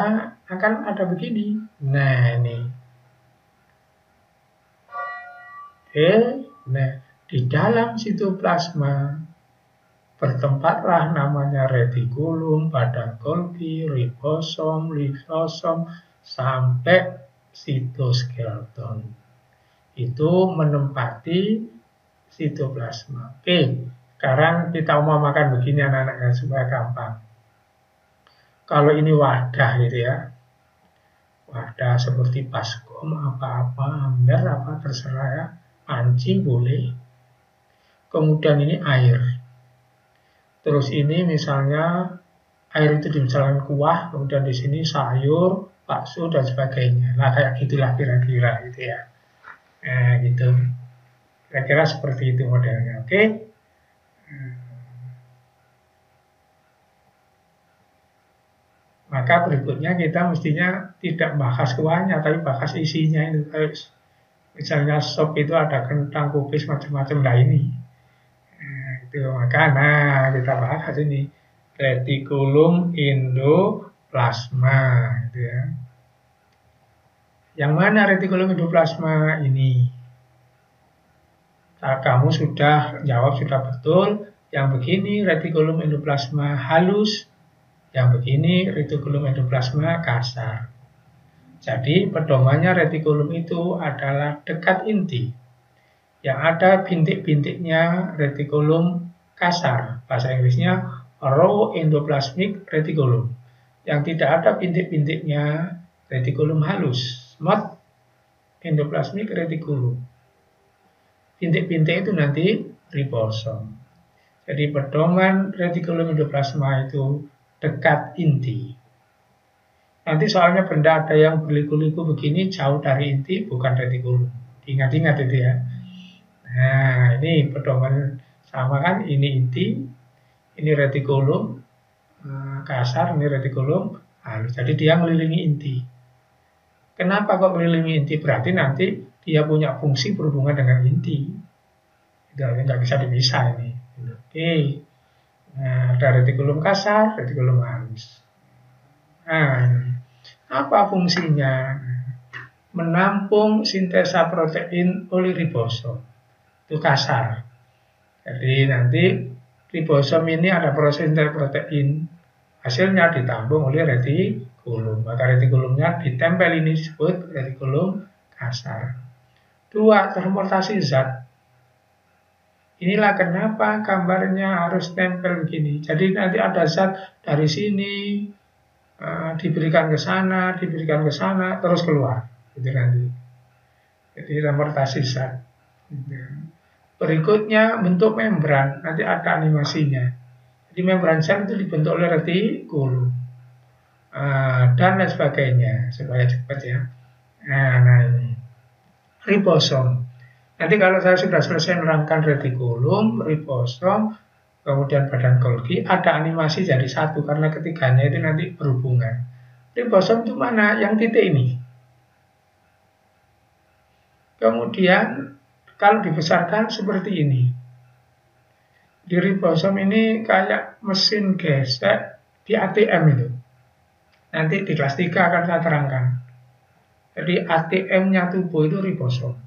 akan ada begini. Nah ini. Oke. Nah di dalam sitoplasma bertempatlah namanya retikulum, badan Golgi, ribosom, lisosom, sampai sitoskeleton. Itu menempati sitoplasma. Oke, sekarang kita umpamakan begini anak-anak supaya gampang. Kalau ini wadah gitu ya, wadah seperti baskom, apa-apa, ember, apa terserah ya, panci boleh. Kemudian ini air. Terus ini misalnya air itu misalkan kuah, kemudian di sini sayur, bakso dan sebagainya. Nah kayak gitulah kira-kira gitu ya. Nah gitu. Kira-kira seperti itu modelnya, oke? Maka berikutnya kita mestinya tidak bahas kuahnya, tapi bahas isinya itu. Misalnya sop itu ada kentang, kubis, macam-macam lah ini. Nah, itu maka kita bahas ini retikulum endoplasma, gitu ya. Yang mana retikulum endoplasma ini? Kamu sudah jawab sudah betul. Yang begini retikulum endoplasma halus, yang begini retikulum endoplasma kasar. Jadi pedomannya retikulum itu adalah dekat inti. Yang ada bintik-bintiknya retikulum kasar. Bahasa Inggrisnya raw endoplasmic reticulum. Yang tidak ada bintik-bintiknya retikulum halus, smooth endoplasmic reticulum. Bintik-bintik itu nanti ribosom. Jadi pedoman retikulum endoplasma itu dekat inti. Nanti soalnya benda ada yang berliku-liku begini jauh dari inti, bukan retikulum. Ingat-ingat itu ya. Nah ini pedoman sama kan, ini inti, ini retikulum kasar, ini retikulum halus. Jadi dia mengelilingi inti. Kenapa kok mengelilingi inti? Berarti nanti dia punya fungsi berhubungan dengan inti. Itu nggak bisa dipisah ini. Oke. Nah, ada retikulum kasar, retikulum halus. Nah, ini. Apa fungsinya? Menampung sintesa protein oleh ribosom. Itu kasar. Jadi nanti ribosom ini ada proses sintesa protein. Hasilnya ditampung oleh retikulum. Maka retikulumnya ditempel ini disebut retikulum kasar. 2. Transportasi zat. Inilah kenapa gambarnya harus tempel begini. Jadi nanti ada zat dari sini diberikan ke sana, terus keluar. Gitu nanti. Jadi transportasi zat. Berikutnya bentuk membran, nanti ada animasinya. Jadi membran sel itu dibentuk oleh retikulum dan lain sebagainya supaya cepat ya. Nah ini ribosom. Nanti kalau saya sudah selesai menerangkan retikulum, ribosom, kemudian badan Golgi, ada animasi jadi satu karena ketiganya itu nanti berhubungan. Ribosom itu mana? Yang titik ini. Kemudian kalau dibesarkan seperti ini. Di ribosom ini kayak mesin gesek di ATM itu. Nanti di kelas 3 akan saya terangkan. Jadi ATM-nya tubuh itu ribosom.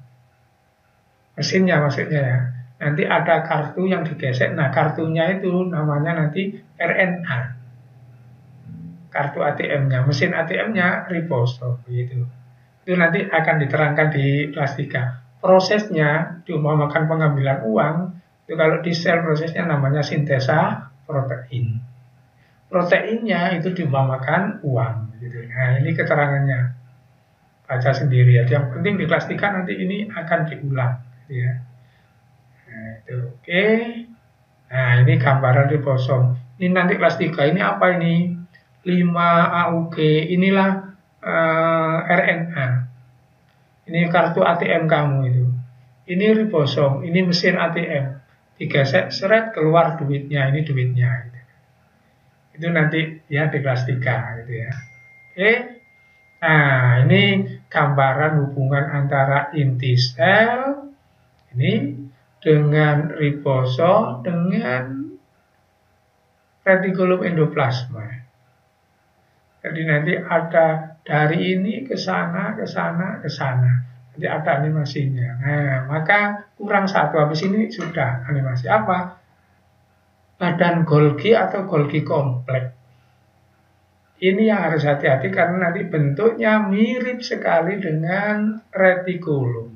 Mesinnya maksudnya ya. Nanti ada kartu yang digesek. Nah, kartunya itu namanya nanti RNA. Kartu ATM-nya, mesin ATM-nya ribosom gitu. Itu nanti akan diterangkan di kelas 3. Prosesnya diumpamakan pengambilan uang, itu kalau di sel prosesnya namanya sintesa protein. Proteinnya itu diumpamakan uang gitu. Nah, ini keterangannya. Baca sendiri ya. Yang penting di kelas 3 nanti ini akan diulang. Ya. Nah, itu oke. Nah, ini gambaran ribosom. Ini nanti kelas 3 ini apa ini? 5-AUG. Inilah RNA. Ini kartu ATM kamu itu. Ini ribosom, ini mesin ATM. Digesek seret keluar duitnya, ini duitnya gitu. Itu nanti ya di kelas 3 gitu ya. Oke. Nah, ini gambaran hubungan antara inti sel ini dengan ribosom dengan retikulum endoplasma. Jadi nanti ada dari ini ke sana, ke sana, ke sana. Nanti ada animasinya. Nah, maka kurang satu. Habis ini sudah animasi apa? Badan Golgi atau Golgi kompleks. Ini yang harus hati-hati karena nanti bentuknya mirip sekali dengan retikulum.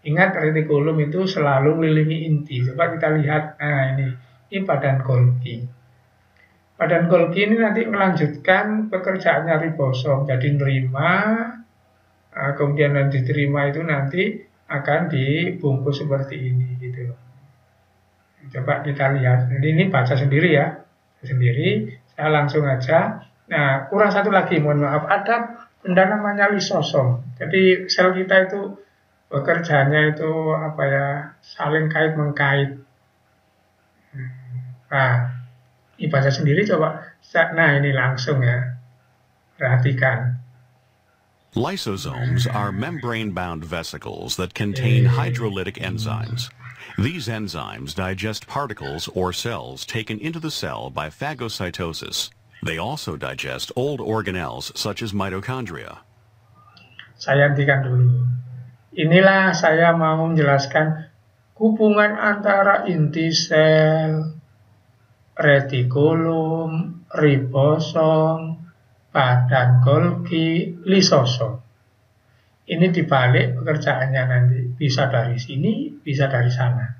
Ingat retikulum itu selalu mengelilingi inti. Coba kita lihat, nah ini badan Golgi. Badan Golgi ini nanti melanjutkan pekerjaannya ribosom. Jadi nerima, kemudian yang diterima itu nanti akan dibungkus seperti ini gitu. Coba kita lihat. Jadi ini baca sendiri ya, sendiri. Saya langsung aja. Nah, kurang satu lagi, mohon maaf. Ada benda namanya lisosom. Jadi sel kita itu bekerjanya itu apa ya, saling kait mengkait. Nah, ini baca sendiri coba. Nah, ini langsung ya. Perhatikan. Lysosomes are membrane-bound vesicles that contain hydrolytic enzymes. These enzymes digest particles or cells taken into the cell by phagocytosis. They also digest old organelles such as mitochondria. Saya hentikan dulu. Inilah saya mau menjelaskan hubungan antara inti sel, retikulum, ribosom, badan Golgi, lisosom. Ini dibalik pekerjaannya nanti. Bisa dari sini, bisa dari sana.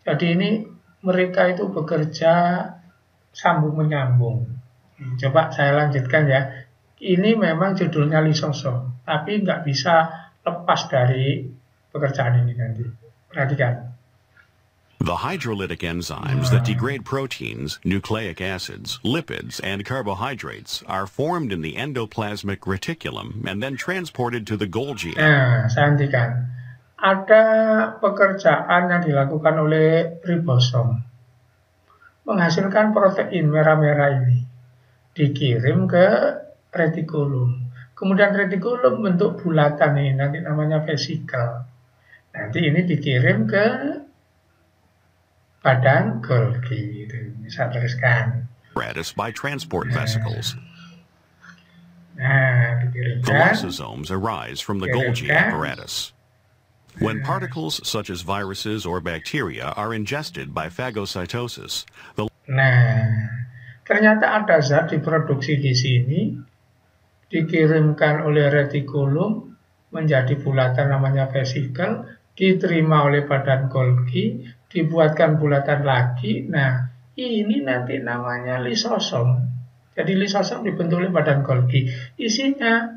Jadi ini mereka itu bekerja sambung menyambung. Coba saya lanjutkan ya. Ini memang judulnya lisosom, tapi nggak bisa lepas dari pekerjaan ini nanti. Perhatikan. The hydrolytic enzymes that degrade proteins, nucleic acids, lipids, and carbohydrates are formed in the endoplasmic reticulum and then transported to the Golgi. Nah, saya hentikan. Ada pekerjaan yang dilakukan oleh ribosom. Menghasilkan protein merah-merah ini. Dikirim ke retikulum. Kemudian retikulum bentuk bulatan nih, nanti namanya vesikel. Nanti ini dikirim ke badan Golgi. Itu bisa teruskan. Apparatus by transport vesicles. Nah, The dikirimkan. lysosomes arise from the Golgi apparatus. When particles such as viruses or bacteria are ingested by phagocytosis, Nah, ternyata ada zat diproduksi di sini, dikirimkan oleh retikulum menjadi bulatan namanya vesikel, diterima oleh badan Golgi, dibuatkan bulatan lagi. Nah, ini nanti namanya lisosom. Jadi lisosom dibentuk oleh badan Golgi. Isinya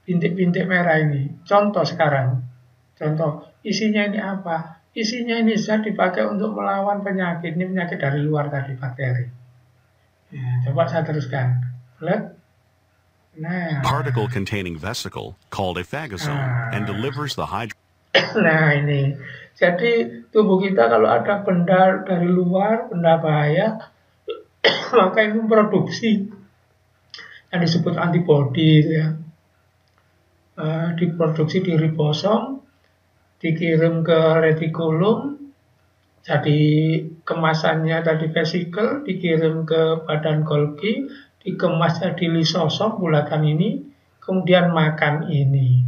bintik-bintik merah ini. Contoh sekarang. Contoh, isinya ini apa? Isinya ini zat dipakai untuk melawan penyakit. Ini penyakit dari luar tadi, bakteri. Nah, coba saya teruskan. Lihat. Nah, particle containing vesicle called a phagosome and delivers the nah ini. Jadi tubuh kita kalau ada benda dari luar, benda bahaya, maka ini memproduksi yang disebut antibodi, ya. Diproduksi di ribosom, dikirim ke retikulum, jadi kemasannya tadi vesikel, dikirim ke badan Golgi, dikemas jadi lisosom bulatan ini, kemudian makan ini.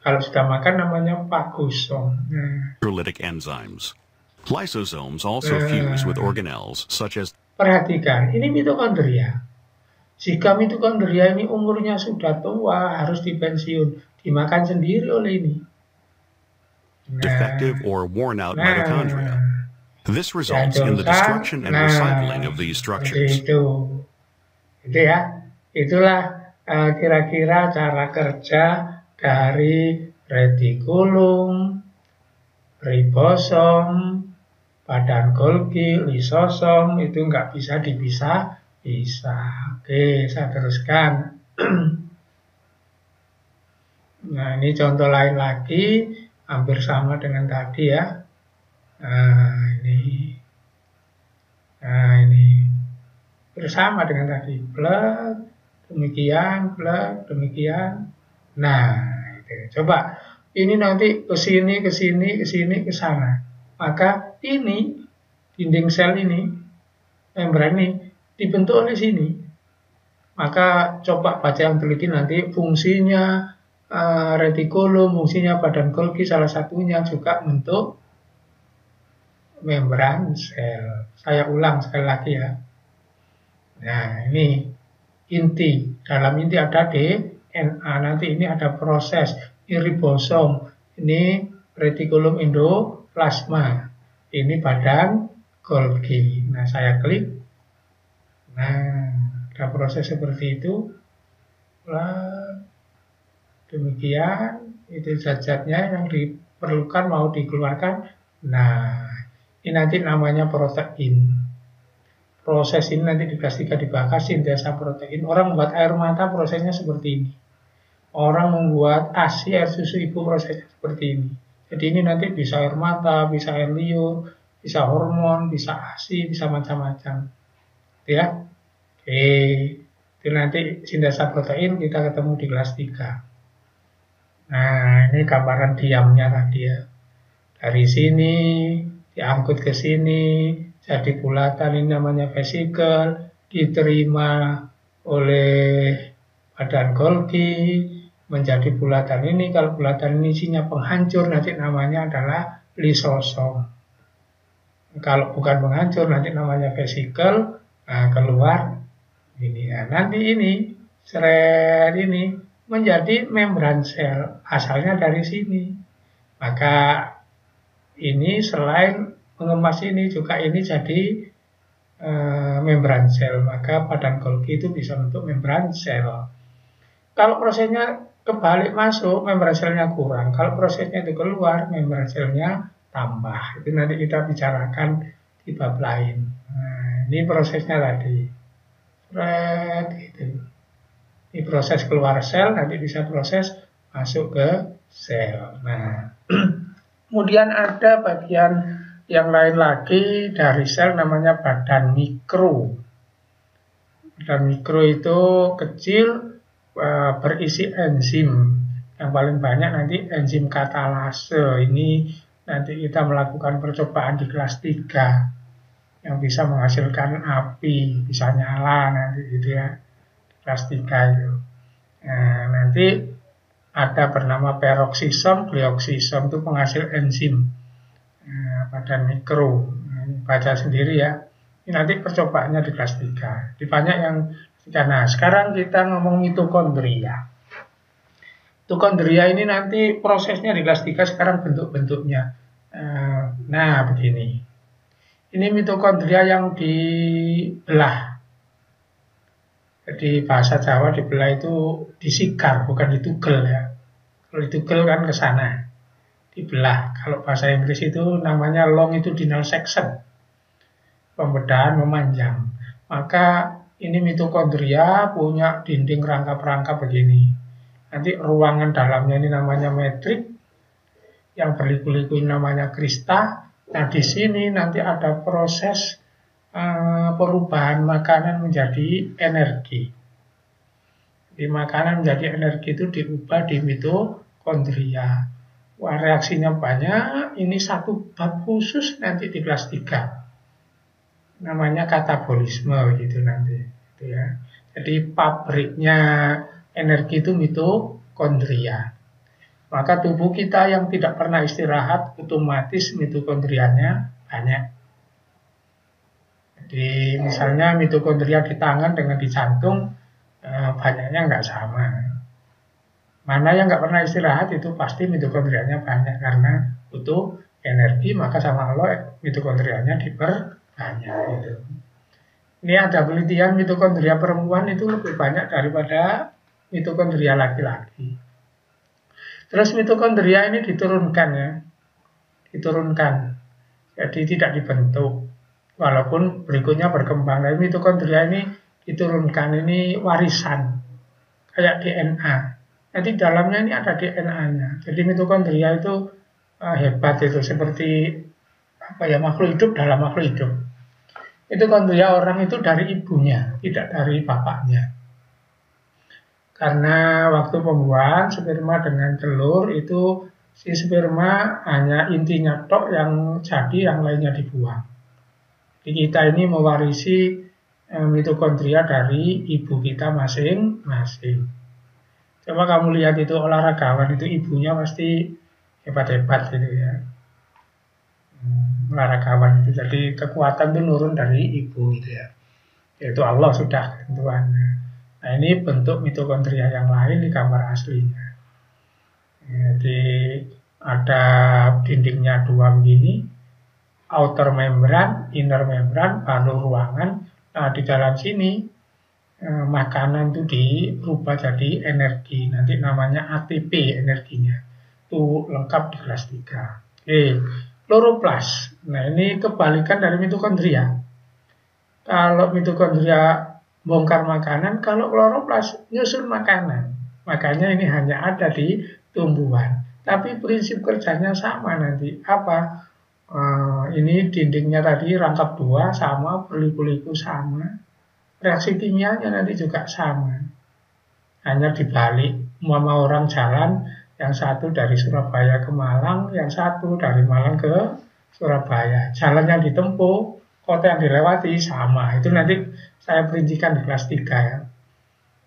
Kalau sudah makan namanya fagosom. hydrolytic enzymes. Lysosomes also fuse with organelles such as. Perhatikan, ini mitokondria. Jika mitokondria ini umurnya sudah tua, harus dipensiun, dimakan sendiri oleh ini. Defective or worn out mitochondria. This results in the destruction and recycling of these structures. Itu ya, itulah kira-kira cara kerja dari retikulum, ribosom, badan Golgi, lisosom, itu nggak bisa dipisah-pisah. Oke, saya teruskan. Nah, ini contoh lain lagi, hampir sama dengan tadi ya. Nah, ini bersama dengan tadi, plus demikian, plus demikian. Nah, itu. Coba ini nanti ke sini, ke sini, ke sini, ke sana. Maka ini dinding sel ini, membran ini dibentuk oleh sini. Maka coba baca yang teliti nanti fungsinya retikulum, fungsinya badan Golgi, salah satunya juga bentuk membran sel. Saya ulang sekali lagi ya. Nah, ini inti. Dalam inti ada DNA. Nanti ini ada proses. Ini ribosom. Ini retikulum endoplasma. Ini badan Golgi. Nah, saya klik. Nah, ada proses seperti itu. Demikian. Itu zat-zatnya yang diperlukan mau dikeluarkan. Nah, ini nanti namanya protein. Proses ini nanti di kelas 3 dibahas sintesa protein. Orang membuat air mata prosesnya seperti ini. Orang membuat ASI air susu ibu prosesnya seperti ini. Jadi ini nanti bisa air mata, bisa air liur, bisa hormon, bisa ASI, bisa macam-macam. Ya. Oke. Itu nanti sintesa protein kita ketemu di kelas 3. Nah, ini gambaran diamnya tadi ya. Dari sini diangkut ke sini, jadi bulatan, ini namanya vesikel, diterima oleh badan Golgi, menjadi bulatan ini. Kalau bulatan ini isinya penghancur, nanti namanya adalah lisosom. Kalau bukan penghancur, nanti namanya vesikel. Nah, keluar ini. Nah, nanti ini, seret ini, menjadi membran sel. Asalnya dari sini. Maka ini selain mengemas ini juga ini jadi membran sel, maka badan Golgi itu bisa bentuk membran sel. Kalau prosesnya kebalik masuk, membran selnya kurang. Kalau prosesnya itu keluar, membran selnya tambah. Itu nanti kita bicarakan di bab lain. Nah, ini prosesnya tadi. Gitu. Ini proses keluar sel, nanti bisa proses masuk ke sel. Nah, kemudian ada bagian yang lain lagi dari sel namanya badan mikro. Badan mikro itu kecil, berisi enzim. Yang paling banyak nanti enzim katalase. Ini nanti kita melakukan percobaan di kelas 3 yang bisa menghasilkan api, bisa nyala nanti gitu ya. Kelas 3 itu. Nah, nanti ada bernama peroksisom, glioksisom itu penghasil enzim pada mikro. Baca sendiri ya. Ini nanti percobaannya di kelas 3. Di banyak yang nah, sekarang kita ngomong mitokondria. Mitokondria ini nanti prosesnya di kelas 3 sekarang bentuk-bentuknya. Nah, begini. Ini mitokondria yang dibelah. Jadi bahasa Jawa dibelah itu disikar, bukan ditugel ya. Kalau ditugel kan ke sana. Dibelah. Kalau bahasa Inggris itu namanya longitudinal section. Pembedahan memanjang. Maka ini mitokondria punya dinding rangkap-rangkap begini. Nanti ruangan dalamnya ini namanya metrik, yang berliku-liku ini namanya krista. Nah, di sini nanti ada proses perubahan makanan menjadi energi. Di makanan menjadi energi itu diubah di mitokondria. Wah, reaksinya banyak. Ini satu bab khusus nanti di kelas 3. Namanya katabolisme gitu nanti. Gitu ya. Jadi pabriknya energi itu mitokondria. Maka tubuh kita yang tidak pernah istirahat otomatis mitokondrianya banyak. Jadi misalnya mitokondria di tangan dengan di jantung banyaknya nggak sama. Mana yang nggak pernah istirahat itu pasti mitokondrianya banyak karena butuh energi, maka sama Allah mitokondrianya diperbanyak gitu. Ini ada penelitian mitokondria perempuan itu lebih banyak daripada mitokondria laki-laki. Terus mitokondria ini diturunkan ya, diturunkan, jadi tidak dibentuk. Walaupun berikutnya berkembang. Nah, mitokondria ini diturunkan, ini warisan kayak DNA. Nanti dalamnya ini ada DNA-nya. Jadi mitokondria itu hebat itu, seperti apa ya, makhluk hidup dalam makhluk hidup. Mitokondria orang itu dari ibunya, tidak dari bapaknya. Karena waktu pembuahan sperma dengan telur itu si sperma hanya intinya tok yang jadi, yang lainnya dibuang. Jadi kita ini mewarisi mitokondria dari ibu kita masing-masing. Coba kamu lihat itu olahragawan itu ibunya pasti hebat-hebat gitu ya. Olahragawan itu jadi kekuatan itu nurun dari ibu gitu ya. Yaitu Allah sudah tentuan. Nah, ini bentuk mitokondria yang lain di gambar aslinya. Jadi ada dindingnya dua begini, outer membran, inner membran, baru ruangan. Nah, di dalam sini makanan itu dirubah jadi energi. Nanti namanya ATP energinya. Itu lengkap di kelas 3. Oke, kloroplas. Nah, ini kebalikan dari mitokondria. Kalau mitokondria bongkar makanan, kalau kloroplas nyusun makanan. Makanya ini hanya ada di tumbuhan. Tapi prinsip kerjanya sama nanti. Apa? Ini dindingnya tadi rangkap 2 sama, berliku-liku sama. Reaksi kimianya nanti juga sama. Hanya dibalik. Umpama orang jalan, yang satu dari Surabaya ke Malang, yang satu dari Malang ke Surabaya. Jalan yang ditempuh, kota yang dilewati sama. Itu nanti saya perincikan di kelas 3 ya.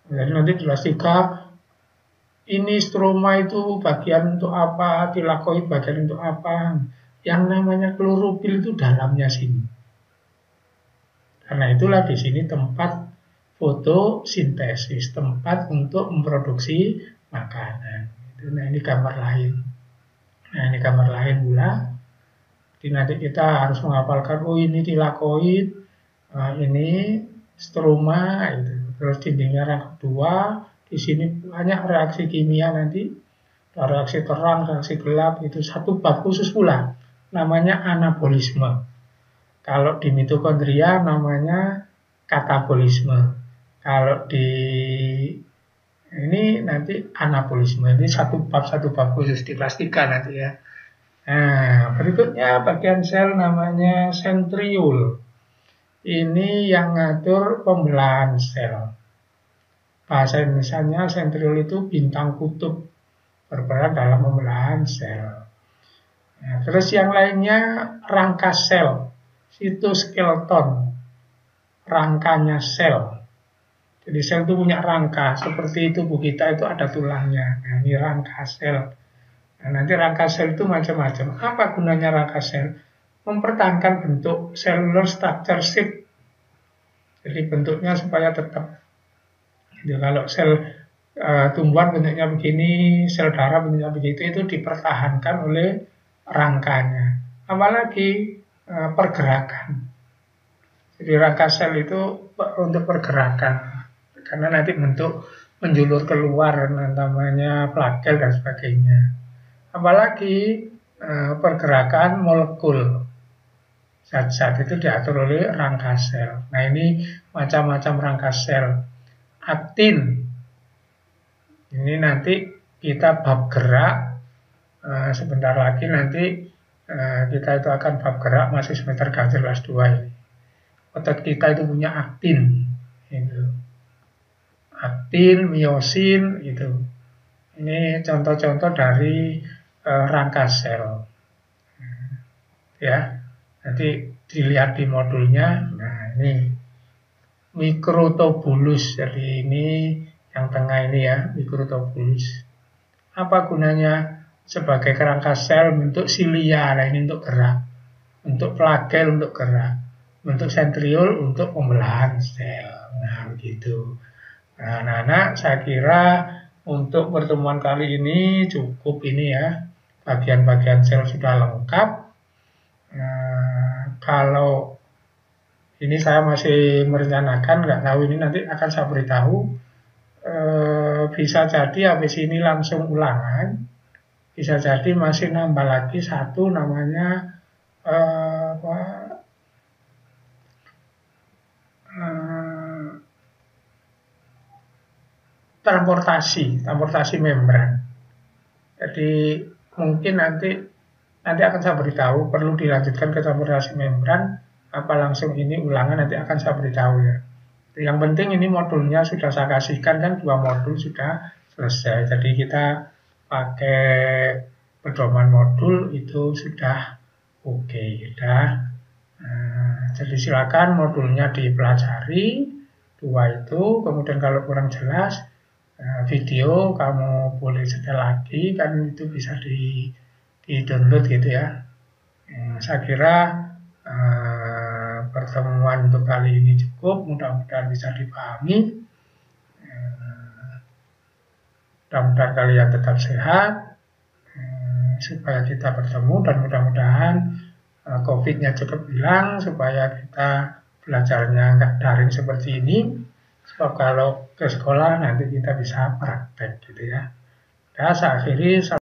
Jadi nanti di kelas 3 ini stroma itu bagian untuk apa, tilakoid bagian untuk apa. Yang namanya klorofil itu dalamnya sini. Karena itulah di sini tempat fotosintesis, tempat untuk memproduksi makanan. Nah, ini gambar lain. Nah, ini gambar lain pula. Jadi nanti kita harus menghafalkan, oh ini tilakoid, ini stroma, itu. Terus dindingnya rangkap 2, di sini banyak reaksi kimia nanti, reaksi terang, reaksi gelap, itu satu bab khusus pula, namanya anabolisme. Kalau di mitokondria namanya katabolisme. Kalau di ini nanti anabolisme, ini satu bab khusus di kelas 3 nanti ya. Nah, berikutnya bagian sel namanya sentriul. Ini yang ngatur pembelahan sel. bahasa Indonesianya sentriol itu bintang kutub, berperan dalam pembelahan sel. Nah, terus yang lainnya rangka sel, sitoskeleton, rangkanya sel. Jadi sel itu punya rangka, seperti tubuh kita itu ada tulangnya. Nah, ini rangka sel. Nah, nanti rangka sel itu macam-macam. Apa gunanya rangka sel? Mempertahankan bentuk cellular structure shape. Jadi bentuknya supaya tetap. Jadi kalau sel tumbuhan bentuknya begini, sel darah bentuknya begitu, itu dipertahankan oleh rangkanya. Apalagi pergerakan. Jadi rangka sel itu untuk pergerakan. Karena nanti bentuk menjulur keluar, namanya flagel dan sebagainya. Apalagi pergerakan molekul. Zat-zat itu diatur oleh rangka sel. Nah, ini macam-macam rangka sel. Aktin. Ini nanti kita bab gerak. Sebentar lagi nanti kita itu akan bab gerak masih semester ganjil kelas 2 ini. Otot kita itu punya aktin. Itu. Aktin, miosin, itu. Ini contoh-contoh dari rangka sel. Ya. Nanti dilihat di modulnya. Nah, ini mikrotubulus. Jadi ini yang tengah ini ya, mikrotubulus. Apa gunanya? Sebagai kerangka sel bentuk silia. Nah, ini untuk gerak. Untuk flagel untuk gerak. Bentuk sentriol untuk pembelahan sel. Nah, begitu. Nah, anak-anak, saya kira untuk pertemuan kali ini cukup ini ya. Bagian-bagian sel sudah lengkap. Kalau ini saya masih merencanakan, nggak tahu ini nanti akan saya beritahu. Bisa jadi habis ini langsung ulangan. Bisa jadi masih nambah lagi satu namanya transportasi membran. Jadi mungkin nanti akan saya beritahu, perlu dilanjutkan ke transportasi membran, apa langsung ini ulangan nanti akan saya beritahu ya. Yang penting ini modulnya sudah saya kasihkan kan, 2 modul sudah selesai. Jadi kita pakai pedoman modul itu sudah oke ya. Jadi silakan modulnya dipelajari 2 itu, kemudian kalau kurang jelas video kamu boleh setel lagi, kan itu bisa di-download gitu ya. Saya kira pertemuan untuk kali ini cukup, mudah-mudahan bisa dipahami. Mudah-mudahan kalian tetap sehat, supaya kita bertemu, dan mudah-mudahan COVID-nya cepat hilang, supaya kita belajarnya nggak daring seperti ini. Sebab kalau ke sekolah nanti kita bisa praktek gitu ya. Saya akhiri.